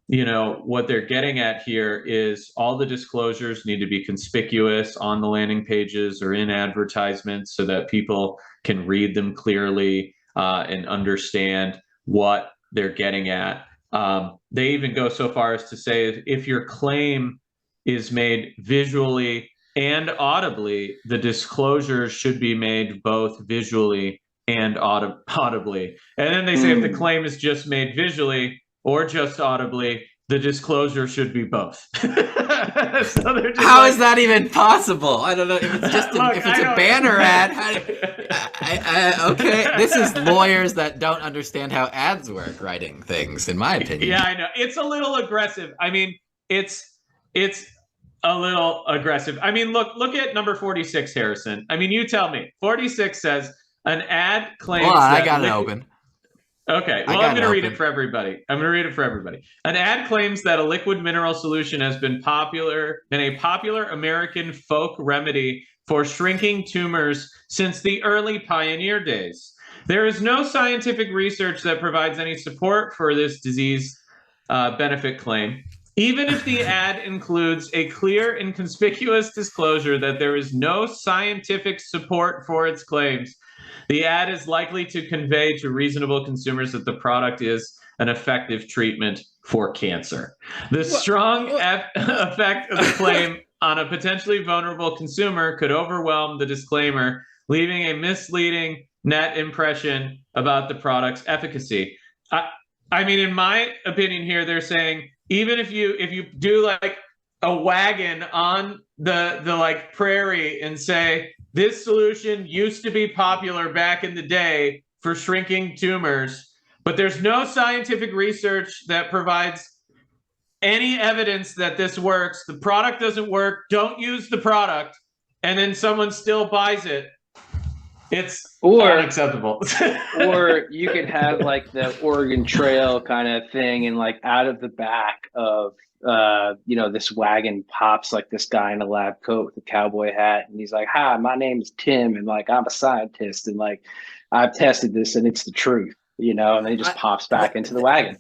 what they're getting at here is all the disclosures need to be conspicuous on the landing pages or in advertisements so that people can read them clearly and understand what they're getting at. They even go so far as to say if your claim is made visually and audibly, the disclosure should be made both visually and audibly. And then they say if the claim is just made visually or just audibly, the disclosure should be both. So how is that even possible? I don't know if it's just if it's a banner ad. Okay, this is lawyers that don't understand how ads work writing things, in my opinion. Yeah, I know it's a little aggressive. I mean, it's a little aggressive. I mean, look at number 46, Harrison. I mean, you tell me. 46 says an ad claims. Hold on, I got it open. Okay, well, I'm going to read it for everybody. An ad claims that a liquid mineral solution has been a popular American folk remedy for shrinking tumors since the early pioneer days. There is no scientific research that provides any support for this disease benefit claim. Even if the ad includes a clear and conspicuous disclosure that there is no scientific support for its claims, the ad is likely to convey to reasonable consumers that the product is an effective treatment for cancer. The strong effect of the claim on a potentially vulnerable consumer could overwhelm the disclaimer, leaving a misleading net impression about the product's efficacy. I mean, in my opinion here, they're saying even if you do like a wagon on the like prairie and say, this solution used to be popular back in the day for shrinking tumors, but there's no scientific research that provides any evidence that this works. The product doesn't work. Don't use the product. And then someone still buys it. It's unacceptable. Or you could have like the Oregon Trail kind of thing, and like out of the back of this wagon pops like this guy in a lab coat with a cowboy hat, and he's like, "Hi, my name is Tim, and like I'm a scientist, and like I've tested this, and it's the truth," and then he just pops back into the wagon.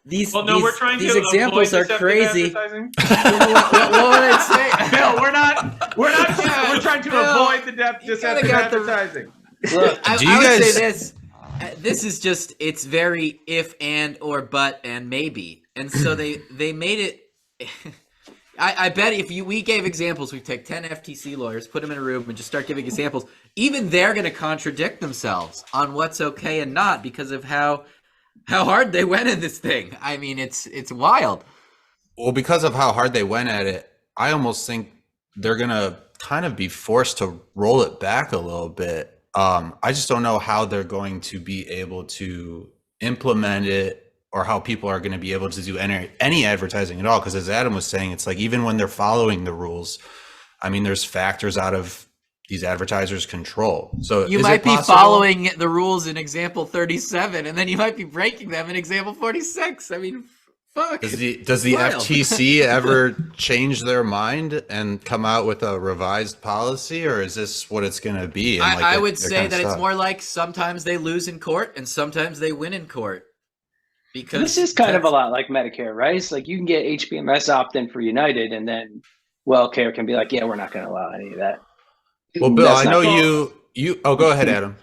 These examples are crazy. What would I say? Bill, we're trying to avoid the deceptive advertising. Look, I would say this. This is just, it's very if, and, or, but, and maybe. And so they made it. I bet if we gave examples, we take 10 FTC lawyers, put them in a room, and just start giving examples. Even they're going to contradict themselves on what's okay and not because of how hard they went in this thing. I mean, it's wild. Well, because of how hard they went at it, I almost think they're going to kind of be forced to roll it back a little bit. I just don't know how they're going to be able to implement it or how people are going to be able to do any advertising at all. Because as Adam was saying, it's like even when they're following the rules, I mean, there's factors out of these advertisers' control. So you might be following the rules in example 37, and then you might be breaking them in example 46. I mean, fuck. Does the FTC ever change their mind and come out with a revised policy, or is this what it's going to be? I would say that it's more like sometimes they lose in court and sometimes they win in court. Because this is kind of a lot like Medicare, right? It's like you can get HPMS opt-in for United, and then WellCare can be like, yeah, we're not going to allow any of that. Well, Bill, I know you. Oh, go ahead, Adam.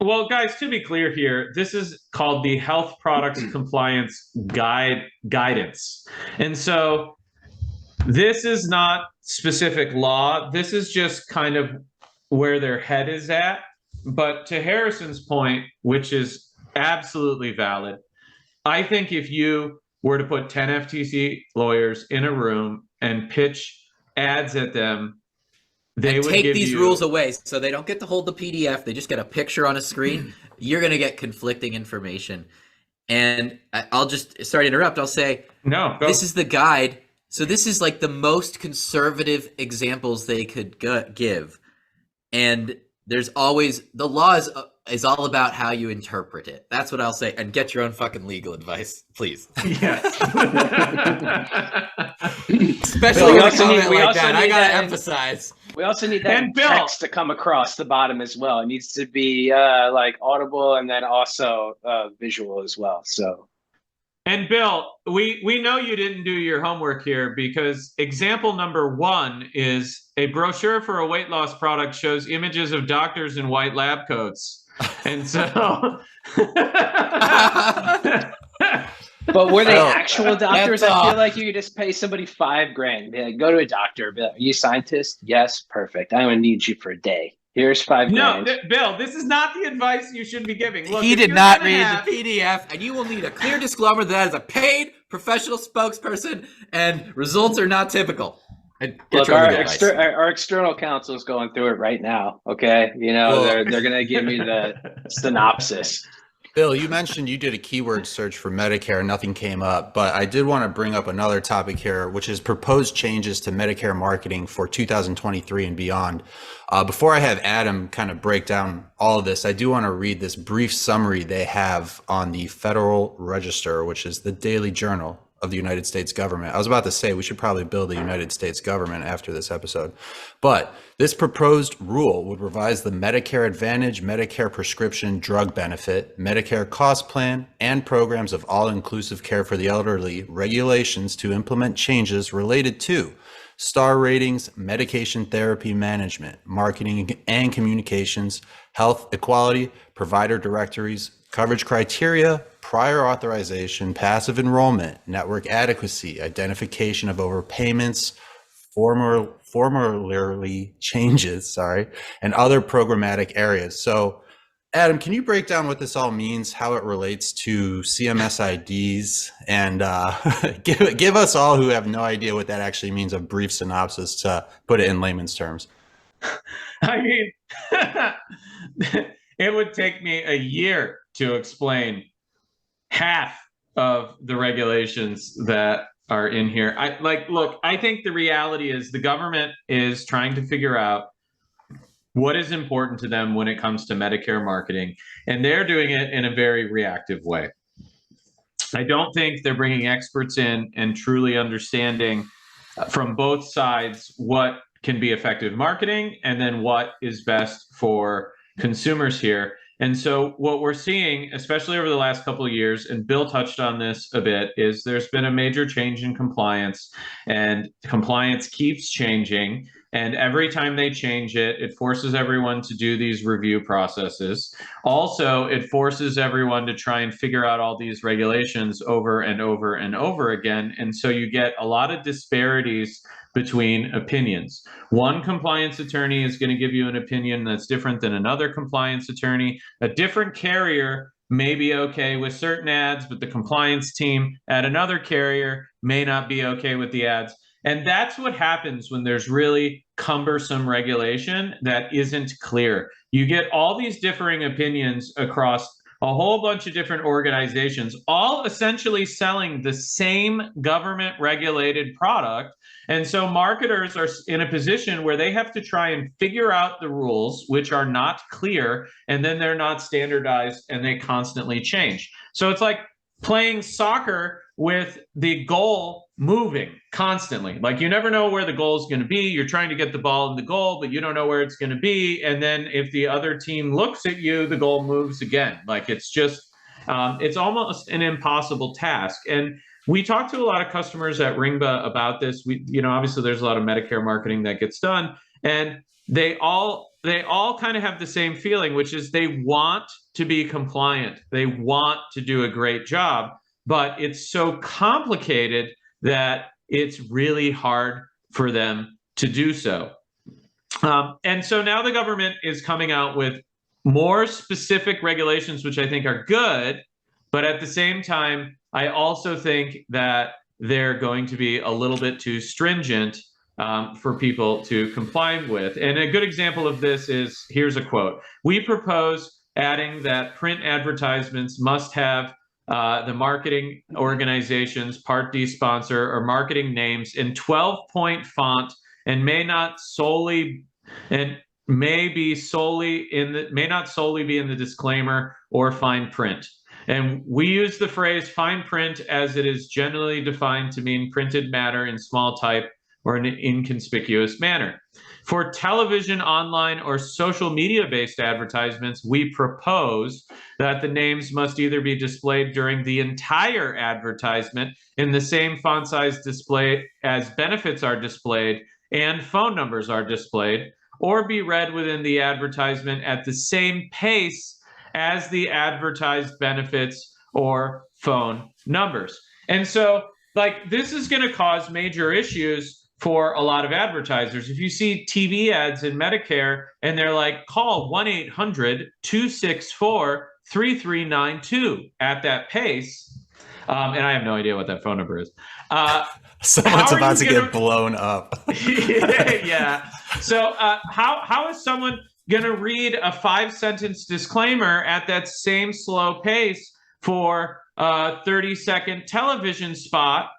Well, guys, to be clear here, this is called the Health Products Compliance Guidance. And so this is not specific law. This is just kind of where their head is at. But to Harrison's point, which is absolutely valid, I think if you were to put 10 FTC lawyers in a room and pitch ads at them, they and would take give these you... rules away, so they don't get to hold the PDF. They just get a picture on a screen. You're going to get conflicting information. And I'll just, sorry to interrupt, I'll say, No, go. This is the guide. So this is like the most conservative examples they could give. And there's always, the law is all about how you interpret it. That's what I'll say. And get your own fucking legal advice, please. Yes. Especially with a comment like that. I got to emphasize. We also need that text to come across the bottom as well. It needs to be like audible and then also visual as well. So. And Bill, we know you didn't do your homework here, because example number 1 is a brochure for a weight loss product shows images of doctors in white lab coats. And so... But were they actual doctors? I feel like you could just pay somebody $5,000. Be like, go to a doctor. Be like, are you a scientist? Yes, perfect. I'm gonna need you for a day. Here's $5,000. No, Bill, this is not the advice you should be giving. Look, he did not read the PDF, and you will need a clear disclaimer that is a paid professional spokesperson, and results are not typical. Look, our external counsel is going through it right now. Okay, they're gonna give me the synopsis. Bill, you mentioned you did a keyword search for Medicare and nothing came up, but I did want to bring up another topic here, which is proposed changes to Medicare marketing for 2023 and beyond. Before I have Adam kind of break down all of this, I do want to read this brief summary they have on the Federal Register, which is the daily journal of the United States government. I was about to say we should probably build the United States government after this episode, but this proposed rule would revise the Medicare Advantage, Medicare prescription drug benefit, Medicare cost plan, and programs of all-inclusive care for the elderly regulations to implement changes related to star ratings, medication therapy management, marketing and communications, health equality, provider directories, coverage criteria, prior authorization, passive enrollment, network adequacy, identification of overpayments, formulary changes, and other programmatic areas. So, Adam, can you break down what this all means, how it relates to CMS IDs, and give us all who have no idea what that actually means a brief synopsis to put it in layman's terms? I mean, it would take me a year to explain half of the regulations that are in here. I think the reality is the government is trying to figure out what is important to them when it comes to Medicare marketing, and they're doing it in a very reactive way. I don't think they're bringing experts in and truly understanding from both sides what can be effective marketing and then what is best for consumers here. And so what we're seeing, especially over the last couple of years, and Bill touched on this a bit, is there's been a major change in compliance, and compliance keeps changing. And every time they change it, it forces everyone to do these review processes. Also, it forces everyone to try and figure out all these regulations over and over and over again. And so you get a lot of disparities between opinions. One compliance attorney is going to give you an opinion that's different than another compliance attorney. A different carrier may be okay with certain ads, but the compliance team at another carrier may not be okay with the ads. And that's what happens when there's really cumbersome regulation that isn't clear. You get all these differing opinions across a whole bunch of different organizations, all essentially selling the same government regulated product. And so marketers are in a position where they have to try and figure out the rules, which are not clear, and then they're not standardized and they constantly change. So it's like playing soccer with the goal moving constantly. Like you never know where the goal is going to be. You're trying to get the ball in the goal, but you don't know where it's going to be. And then if the other team looks at you, the goal moves again. Like it's just, it's almost an impossible task. And we talked to a lot of customers at Ringba about this. Obviously there's a lot of Medicare marketing that gets done, and they all kind of have the same feeling, which is they want to be compliant. They want to do a great job, but it's so complicated that it's really hard for them to do so. And so now the government is coming out with more specific regulations, which I think are good, but at the same time, I also think that they're going to be a little bit too stringent for people to comply with. And a good example of this is, here's a quote. We propose adding that print advertisements must have the marketing organization's Part D sponsor or marketing names in 12-point font and may not solely be in the disclaimer or fine print. And we use the phrase fine print as it is generally defined to mean printed matter in small type or in an inconspicuous manner. For television, online, or social media-based advertisements, we propose that the names must either be displayed during the entire advertisement in the same font size display as benefits are displayed and phone numbers are displayed, or be read within the advertisement at the same pace as the advertised benefits or phone numbers. And so, like, this is going to cause major issues for a lot of advertisers. If you see TV ads in Medicare and they're like, call 1-800-264-3392 at that pace, and I have no idea what that phone number is. Someone's about to get blown up. Yeah. So how is someone going to read a 5-sentence disclaimer at that same slow pace for a 30-second television spot?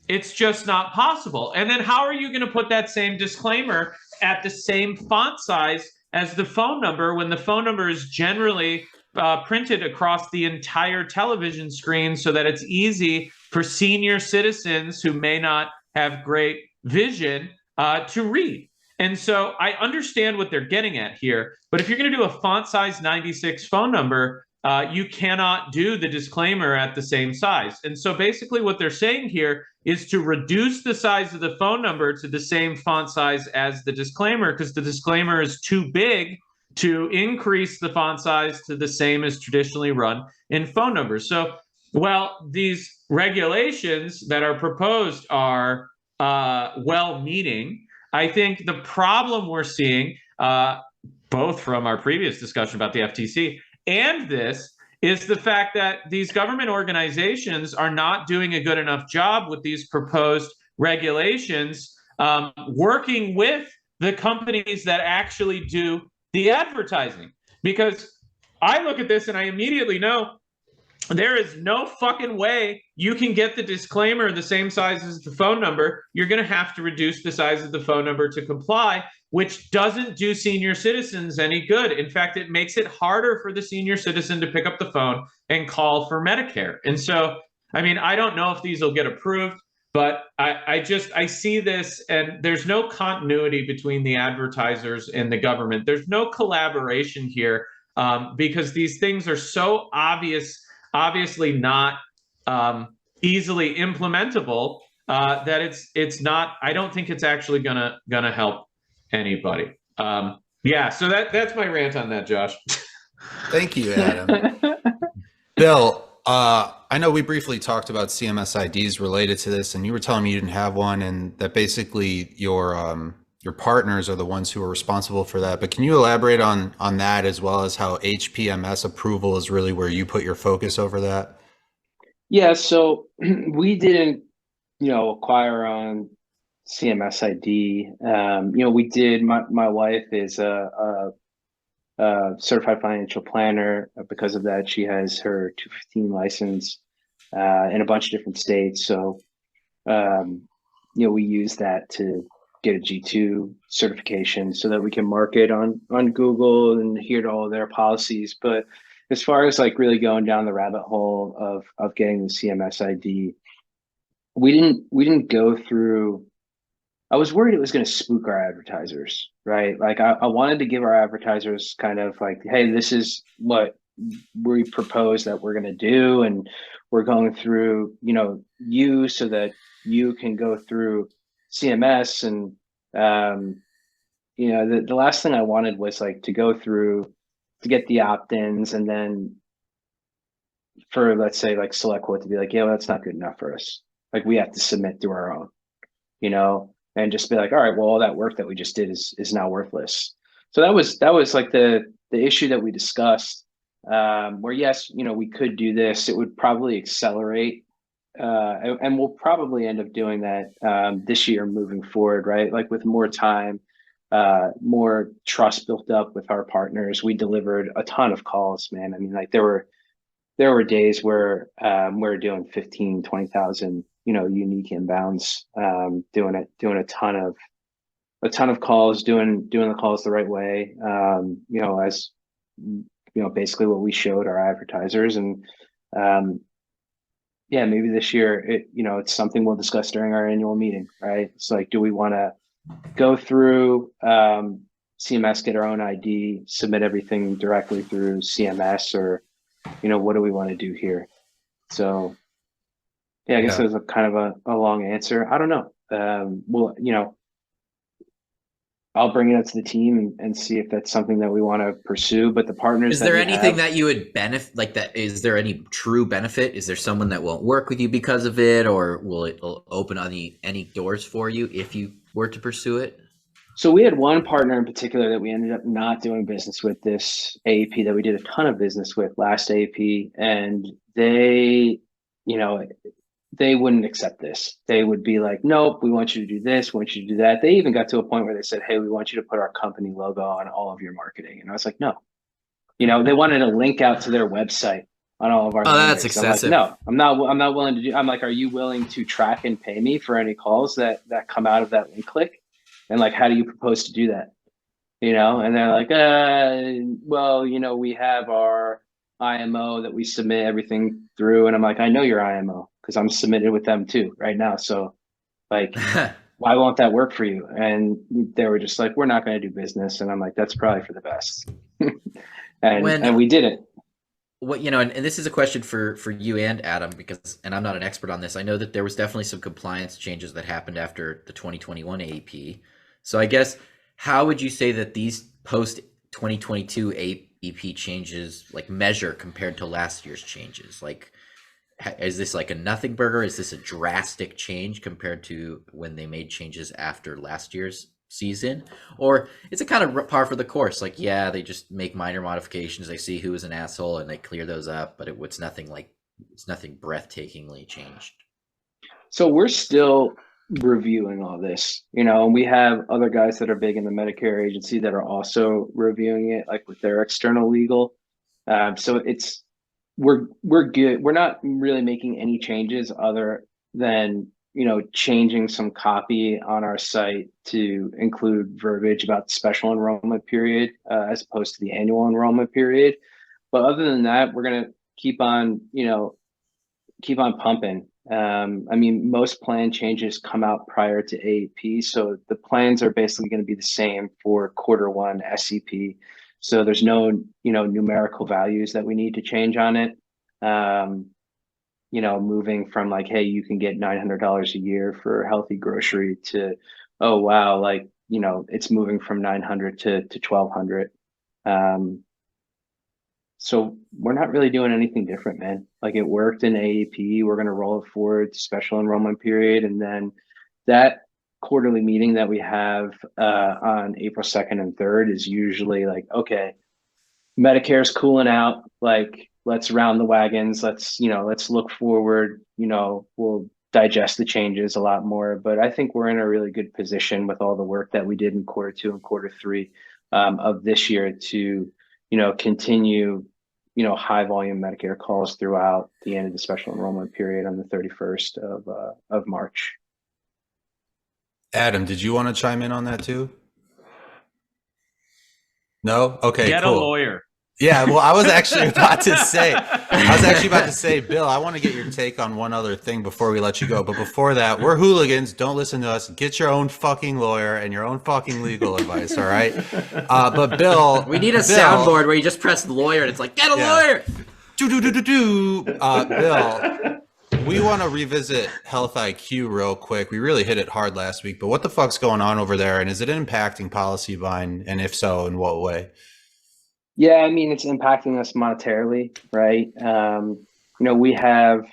It's just not possible. And then how are you going to put that same disclaimer at the same font size as the phone number when the phone number is generally printed across the entire television screen so that it's easy for senior citizens who may not have great vision to read? And so I understand what they're getting at here, but if you're going to do a font size 96 phone number, you cannot do the disclaimer at the same size. And so basically what they're saying here is to reduce the size of the phone number to the same font size as the disclaimer, because the disclaimer is too big to increase the font size to the same as traditionally run in phone numbers. So, well, these regulations that are proposed are well-meaning. I think the problem we're seeing, both from our previous discussion about the FTC and this, is the fact that these government organizations are not doing a good enough job with these proposed regulations, working with the companies that actually do the advertising. Because I look at this and I immediately know there is no fucking way you can get the disclaimer the same size as the phone number. You're going to have to reduce the size of the phone number to comply, which doesn't do senior citizens any good. In fact, it makes it harder for the senior citizen to pick up the phone and call for Medicare. And so, I mean, I don't know if these will get approved, but I see this, and there's no continuity between the advertisers and the government. There's no collaboration here because these things are so obviously not easily implementable that it's not. I don't think it's actually gonna help anybody. Yeah, so that's my rant on that, Josh. Thank you, Adam. Bill, I know we briefly talked about CMS IDs related to this, and you were telling me you didn't have one, and that basically your partners are the ones who are responsible for that. But can you elaborate on that, as well as how HPMS approval is really where you put your focus over that? Yeah, so we didn't, acquire on CMS ID. We did. My wife is a certified financial planner. Because of that, she has her 215 license in a bunch of different states. So, we use that to get a G2 certification so that we can market on Google and adhere to all of their policies. But as far as like really going down the rabbit hole of getting the CMS ID, we didn't go through. I was worried it was going to spook our advertisers, right? Like I wanted to give our advertisers kind of like, hey, this is what we propose that we're going to do, and we're going through, you so that you can go through CMS. And the last thing I wanted was like to go through to get the opt-ins, and then for, let's say, like SelectQuote to be like, yeah, well, that's not good enough for us. Like we have to submit through our own, and just be like, all right, well, all that work that we just did is now worthless. So that was like the issue that we discussed. where yes, we could do this. It would probably accelerate, and we'll probably end up doing that this year moving forward, right? Like with more time, more trust built up with our partners. We delivered a ton of calls, man. I mean, like there were days where we're doing 15, 20,000, unique inbounds, doing a ton of calls, doing the calls the right way. As basically what we showed our advertisers. And yeah, maybe this year it's something we'll discuss during our annual meeting, right? It's like, do we want to go through CMS, get our own ID, submit everything directly through CMS, or what do we want to do here? So yeah, I guess it was a kind of a long answer. I don't know. Well, I'll bring it up to the team and see if that's something that we want to pursue. But the partners, is there anything that you would benefit like that? Is there any true benefit? Is there someone that won't work with you because of it, or will it open any doors for you if you were to pursue it? So we had one partner in particular that we ended up not doing business with, this AEP that we did a ton of business with last AEP, and they wouldn't accept this. They would be like, nope, we want you to do this, we want you to do that. They even got to a point where they said, hey, we want you to put our company logo on all of your marketing. And I was like, no. They wanted a link out to their website on all of our that's excessive. I'm like, no, I'm not willing to do. I'm like, are you willing to track and pay me for any calls that come out of that link click? And like, how do you propose to do that? And they're like, well, we have our IMO that we submit everything through. And I'm like, I know your IMO because I'm submitted with them too right now. So like, why won't that work for you? And they were just like, we're not going to do business. And I'm like, that's probably for the best. and we did it. What, and this is a question for you and Adam, and I'm not an expert on this. I know that there was definitely some compliance changes that happened after the 2021 AEP. So I guess, how would you say that these post 2022 AEP changes like measure compared to last year's changes? Like, is this like a nothing burger? Is this a drastic change compared to when they made changes after last year's season? Or is it kind of par for the course? Like, yeah, they just make minor modifications. They see who is an asshole and they clear those up, but it's nothing breathtakingly changed. So we're still reviewing all this, and we have other guys that are big in the Medicare agency that are also reviewing it, like with their external legal. So we're good. We're not really making any changes other than, changing some copy on our site to include verbiage about the special enrollment period as opposed to the annual enrollment period. But other than that, we're going to keep on pumping. I mean, most plan changes come out prior to AEP. So the plans are basically going to be the same for Q1 SEP. So there's no, numerical values that we need to change on it. Moving from like, hey, you can get $900 a year for healthy grocery to, oh, wow, like, it's moving from 900 to 1200. So we're not really doing anything different, man. Like, it worked in AEP. We're going to roll it forward to special enrollment period. And then that quarterly meeting that we have on April 2nd and 3rd is usually like, okay, Medicare's cooling out. Like, let's round the wagons. Let's look forward. We'll digest the changes a lot more. But I think we're in a really good position with all the work that we did in Q2 and Q3 of this year to, continue, high volume Medicare calls throughout the end of the special enrollment period on the 31st of March. Adam, did you want to chime in on that too? No? Okay, Get cool. a lawyer. Yeah, well, I was actually about to say, Bill, I want to get your take on one other thing before we let you go. But before that, we're hooligans. Don't listen to us. Get your own fucking lawyer and your own fucking legal advice, all right? But Bill... We need a soundboard where you just press the lawyer and it's like, get a lawyer! Bill, we want to revisit Health IQ real quick. We really hit it hard last week, but what the fuck's going on over there? And is it impacting PolicyBind? And if so, in what way? Yeah, I mean, it's impacting us monetarily, right? We have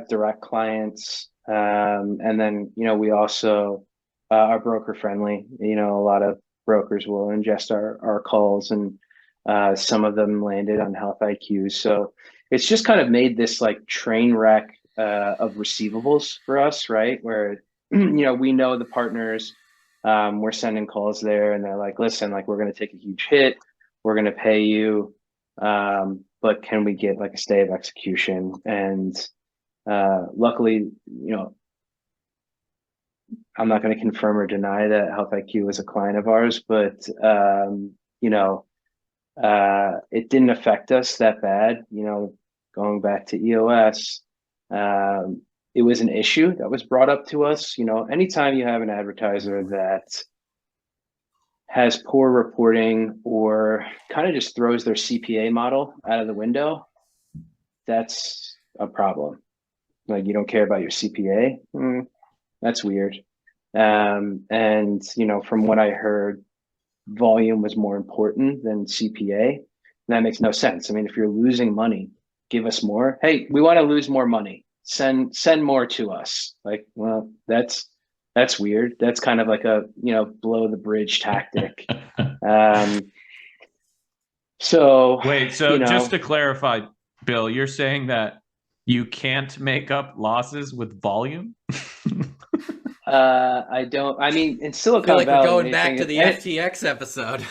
direct clients, and then we also are broker friendly. A lot of brokers will ingest our calls, and Some of them landed on Health IQ. So it's just kind of made this like train wreck of receivables for us, right? Where, we know the partners, we're sending calls there and they're like, listen, like we're going to take a huge hit. We're going to pay you. But can we get like a stay of execution? And luckily, I'm not going to confirm or deny that Health IQ was a client of ours, but it didn't affect us that bad. Going back to EOS, it was an issue that was brought up to us. Anytime you have an advertiser that has poor reporting or kind of just throws their CPA model out of the window, that's a problem. Like, you don't care about your CPA? That's weird. And, from what I heard, volume was more important than CPA. And that makes no sense. I mean, if you're losing money, give us more. Hey, we want to lose more money. Send more to us. Like, well, that's weird. That's kind of like a, blow the bridge tactic. So wait, just to clarify, Bill, you're saying that you can't make up losses with volume? I mean, in Silicon Valley, we're going back to the FTX episode.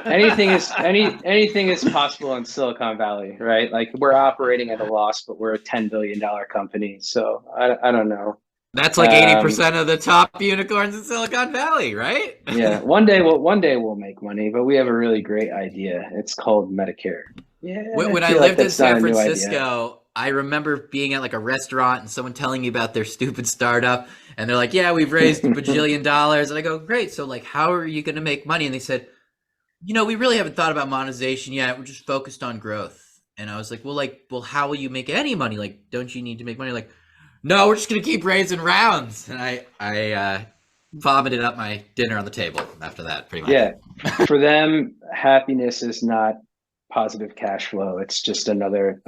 anything is possible in Silicon Valley, right? Like, we're operating at a loss, but we're a $10 billion company. So I don't know. That's like 80% of the top unicorns in Silicon Valley, right? Yeah. One day we'll make money, but we have a really great idea. It's called Medicare. Yeah. When I lived in San Francisco, I remember being at like a restaurant and someone telling me about their stupid startup, and they're like, yeah, we've raised $1 bajillion. And I go, great. So like, how are you going to make money? And they said, we really haven't thought about monetization yet. We're just focused on growth. And I was like, well, how will you make any money? Like, don't you need to make money? Like, no, we're just going to keep raising rounds. And I vomited up my dinner on the table after that, pretty much. Yeah. For them, happiness is not positive cash flow. It's just another.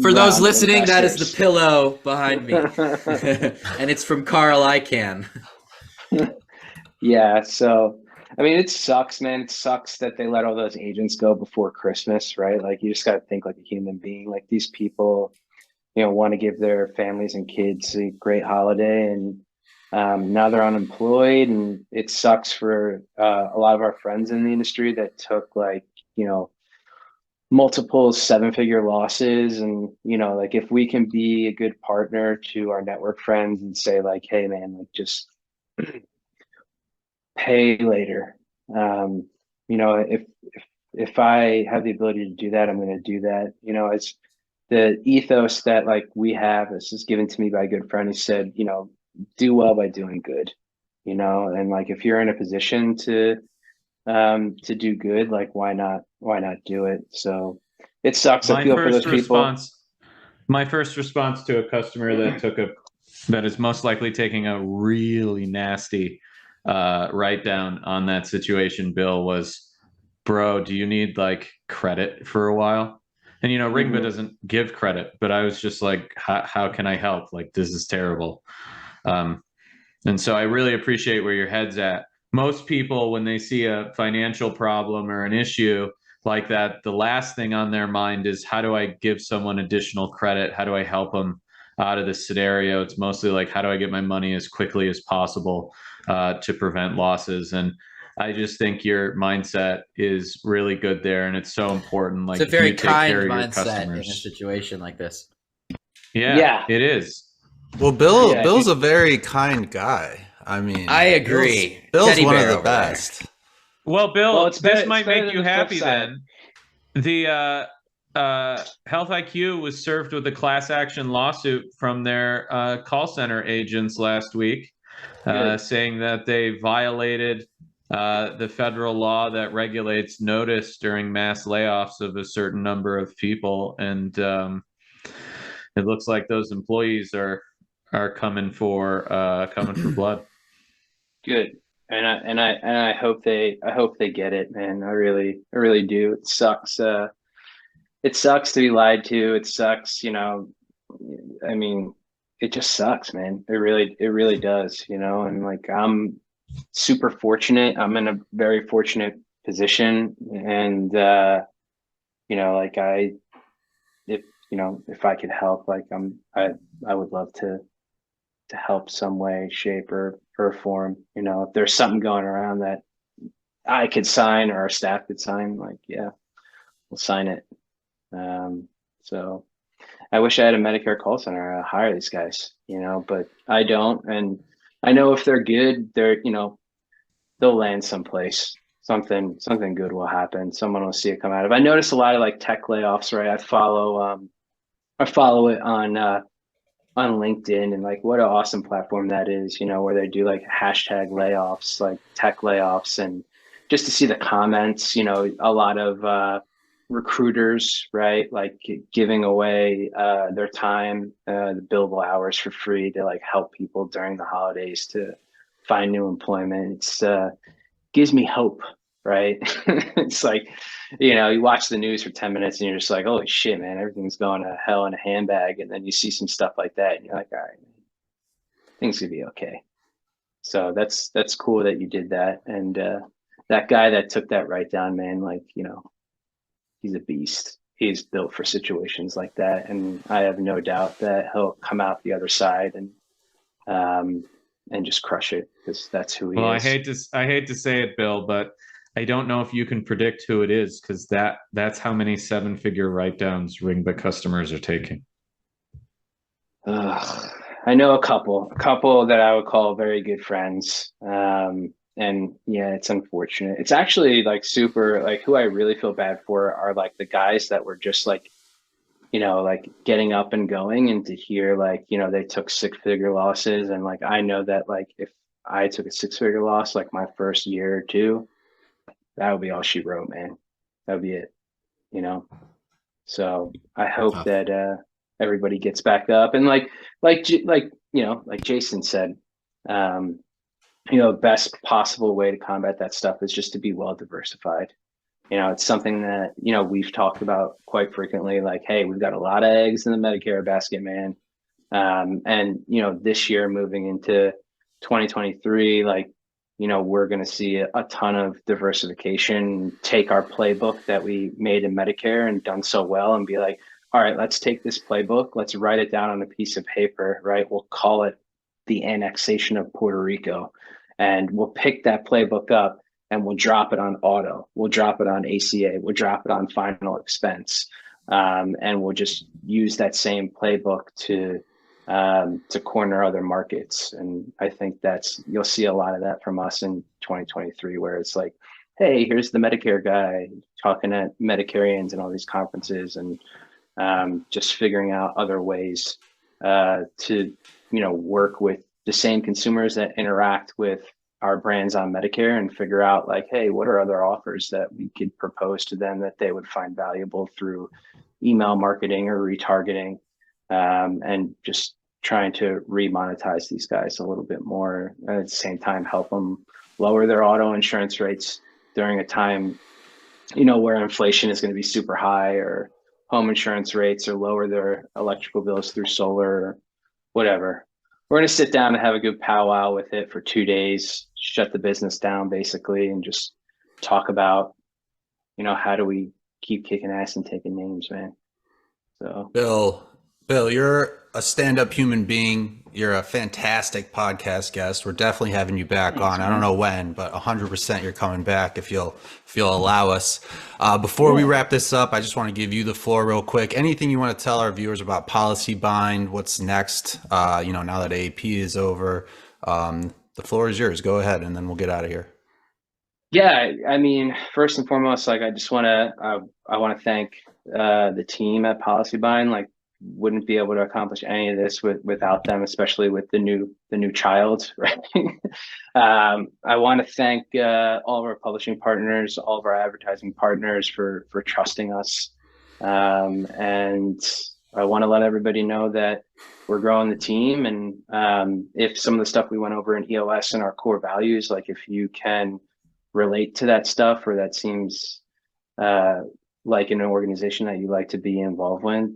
For those listening, that is the pillow behind me. And it's from Carl Icahn. Yeah. So, I mean, it sucks, man. It sucks that they let all those agents go before Christmas, right? Like, you just got to think like a human being. Like, these people, want to give their families and kids a great holiday, and now they're unemployed, and it sucks for a lot of our friends in the industry that took like, multiple 7-figure losses. And, like, if we can be a good partner to our network friends and say like, hey man, like, just pay later. If I have the ability to do that, I'm going to do that. It's the ethos that like we have. This is given to me by a good friend. He said, do well by doing good, and like, if you're in a position to do good, like, why not do it? So it sucks. I feel for those people. My first response to a customer that is most likely taking a really nasty write down on that situation, Bill, was, bro, do you need like credit for a while? And Ringba doesn't give credit, but I was just like, how can I help? Like, this is terrible. And so I really appreciate where your head's at. Most people, when they see a financial problem or an issue like that, the last thing on their mind is, how do I give someone additional credit? How do I help them out of this scenario? It's mostly like, how do I get my money as quickly as possible to prevent losses? And I just think your mindset is really good there, and it's so important. Like, it's a very kind mindset in a situation like this. Yeah, it is. Well, Bill's a very kind guy. I mean, I agree. Bill's one of the best. Well, Bill, this might make you happy then. The Health IQ was served with a class action lawsuit from their call center agents last week, saying that they violated the federal law that regulates notice during mass layoffs of a certain number of people. And it looks like those employees are coming for blood. Good. And I hope they get it, man. I really do. It sucks. It sucks to be lied to. It sucks, I mean, it just sucks, man. It really does, and like, I'm super fortunate. I'm in a very fortunate position. And, like if I could help, like I would love to help some way, shape or form, if there's something going around that I could sign or our staff could sign, like, yeah, we'll sign it. So I wish I had a Medicare call center. I hire these guys, but I don't. And I know if they're good, they'll land someplace. Something good will happen. Someone will see it come out of. I notice a lot of like tech layoffs, right? I follow it on LinkedIn, and like what an awesome platform that is, where they do like hashtag layoffs, like tech layoffs, and just to see the comments, a lot of recruiters, right, like giving away their time, the billable hours for free to like help people during the holidays to find new employment. It's gives me hope, right? It's like, you watch the news for 10 minutes and you're just like, holy shit, man, everything's going to hell in a handbag. And then you see some stuff like that and you're like, all right, things could be okay. So that's cool that you did that. And that guy that took that write down, man, like, he's a beast. He's built for situations like that. And I have no doubt that he'll come out the other side and just crush it, because that's who he is. Well, I hate to say it, Bill, but I don't know if you can predict who it is, because that's how many 7-figure write-downs Ringba customers are taking. I know a couple that I would call very good friends. And yeah, it's unfortunate. It's actually like super, like who I really feel bad for are like the guys that were just like, like getting up and going, and to hear like, they took 6-figure losses. And like, I know that like, if I took a 6-figure loss, like my first year or two, that would be all she wrote, man. That would be it, So I hope that everybody gets back up. And like Jason said, best possible way to combat that stuff is just to be well diversified. It's something that, we've talked about quite frequently, like, hey, we've got a lot of eggs in the Medicare basket, man. And, this year moving into 2023, like, we're going to see a ton of diversification, take our playbook that we made in Medicare and done so well and be like, all right, let's take this playbook, let's write it down on a piece of paper, right? We'll call it the annexation of Puerto Rico, and we'll pick that playbook up and we'll drop it on auto, we'll drop it on ACA, we'll drop it on final expense. And we'll just use that same playbook to corner other markets. And I think you'll see a lot of that from us in 2023, where it's like, hey, here's the Medicare guy talking at Medicarians and all these conferences, and just figuring out other ways to, work with the same consumers that interact with our brands on Medicare, and figure out like, hey, what are other offers that we could propose to them that they would find valuable through email marketing or retargeting, and just trying to remonetize these guys a little bit more. At the same time, help them lower their auto insurance rates during a time, where inflation is going to be super high, or home insurance rates, or lower their electrical bills through solar, or whatever. We're going to sit down and have a good powwow with it for 2 days, shut the business down basically, and just talk about, how do we keep kicking ass and taking names, man. So Bill, you're a stand-up human being. You're a fantastic podcast guest. We're definitely having you back on. I don't know when, but 100% you're coming back if you'll allow us. Before we wrap this up, I just want to give you the floor real quick. Anything you want to tell our viewers about PolicyBind? What's next? Now that AAP is over, the floor is yours. Go ahead, and then we'll get out of here. Yeah, I mean, first and foremost, like I just want to thank the team at PolicyBind. Like, wouldn't be able to accomplish any of this without them, especially with the new child, right? I want to thank all of our publishing partners, all of our advertising partners for trusting us, and I want to let everybody know that we're growing the team. And if some of the stuff we went over in EOS and our core values, like if you can relate to that stuff, or that seems like an organization that you like to be involved with,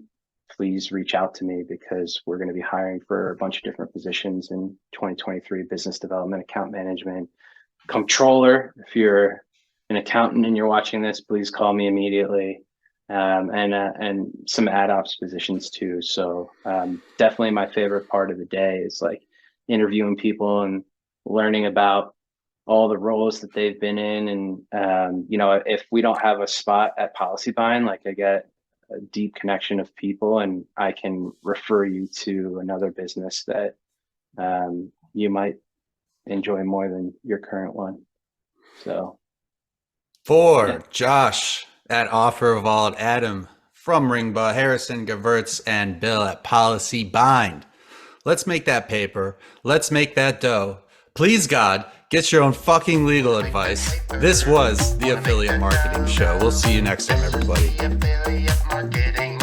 please reach out to me, because we're going to be hiring for a bunch of different positions in 2023: business development, account management, controller. If you're an accountant and you're watching this, please call me immediately. And some ad ops positions too. So definitely my favorite part of the day is like interviewing people and learning about all the roles that they've been in. And, if we don't have a spot at PolicyBind, like I get a deep connection of people and I can refer you to another business that you might enjoy more than your current one. So for Josh at OfferVault, Adam from Ringba, Harrison, Gevirtz, and Bill at PolicyBind. Let's make that paper. Let's make that dough. Please, God, get your own fucking legal advice. This was the Affiliate Marketing Show. We'll see you next time, everybody. Affiliate marketing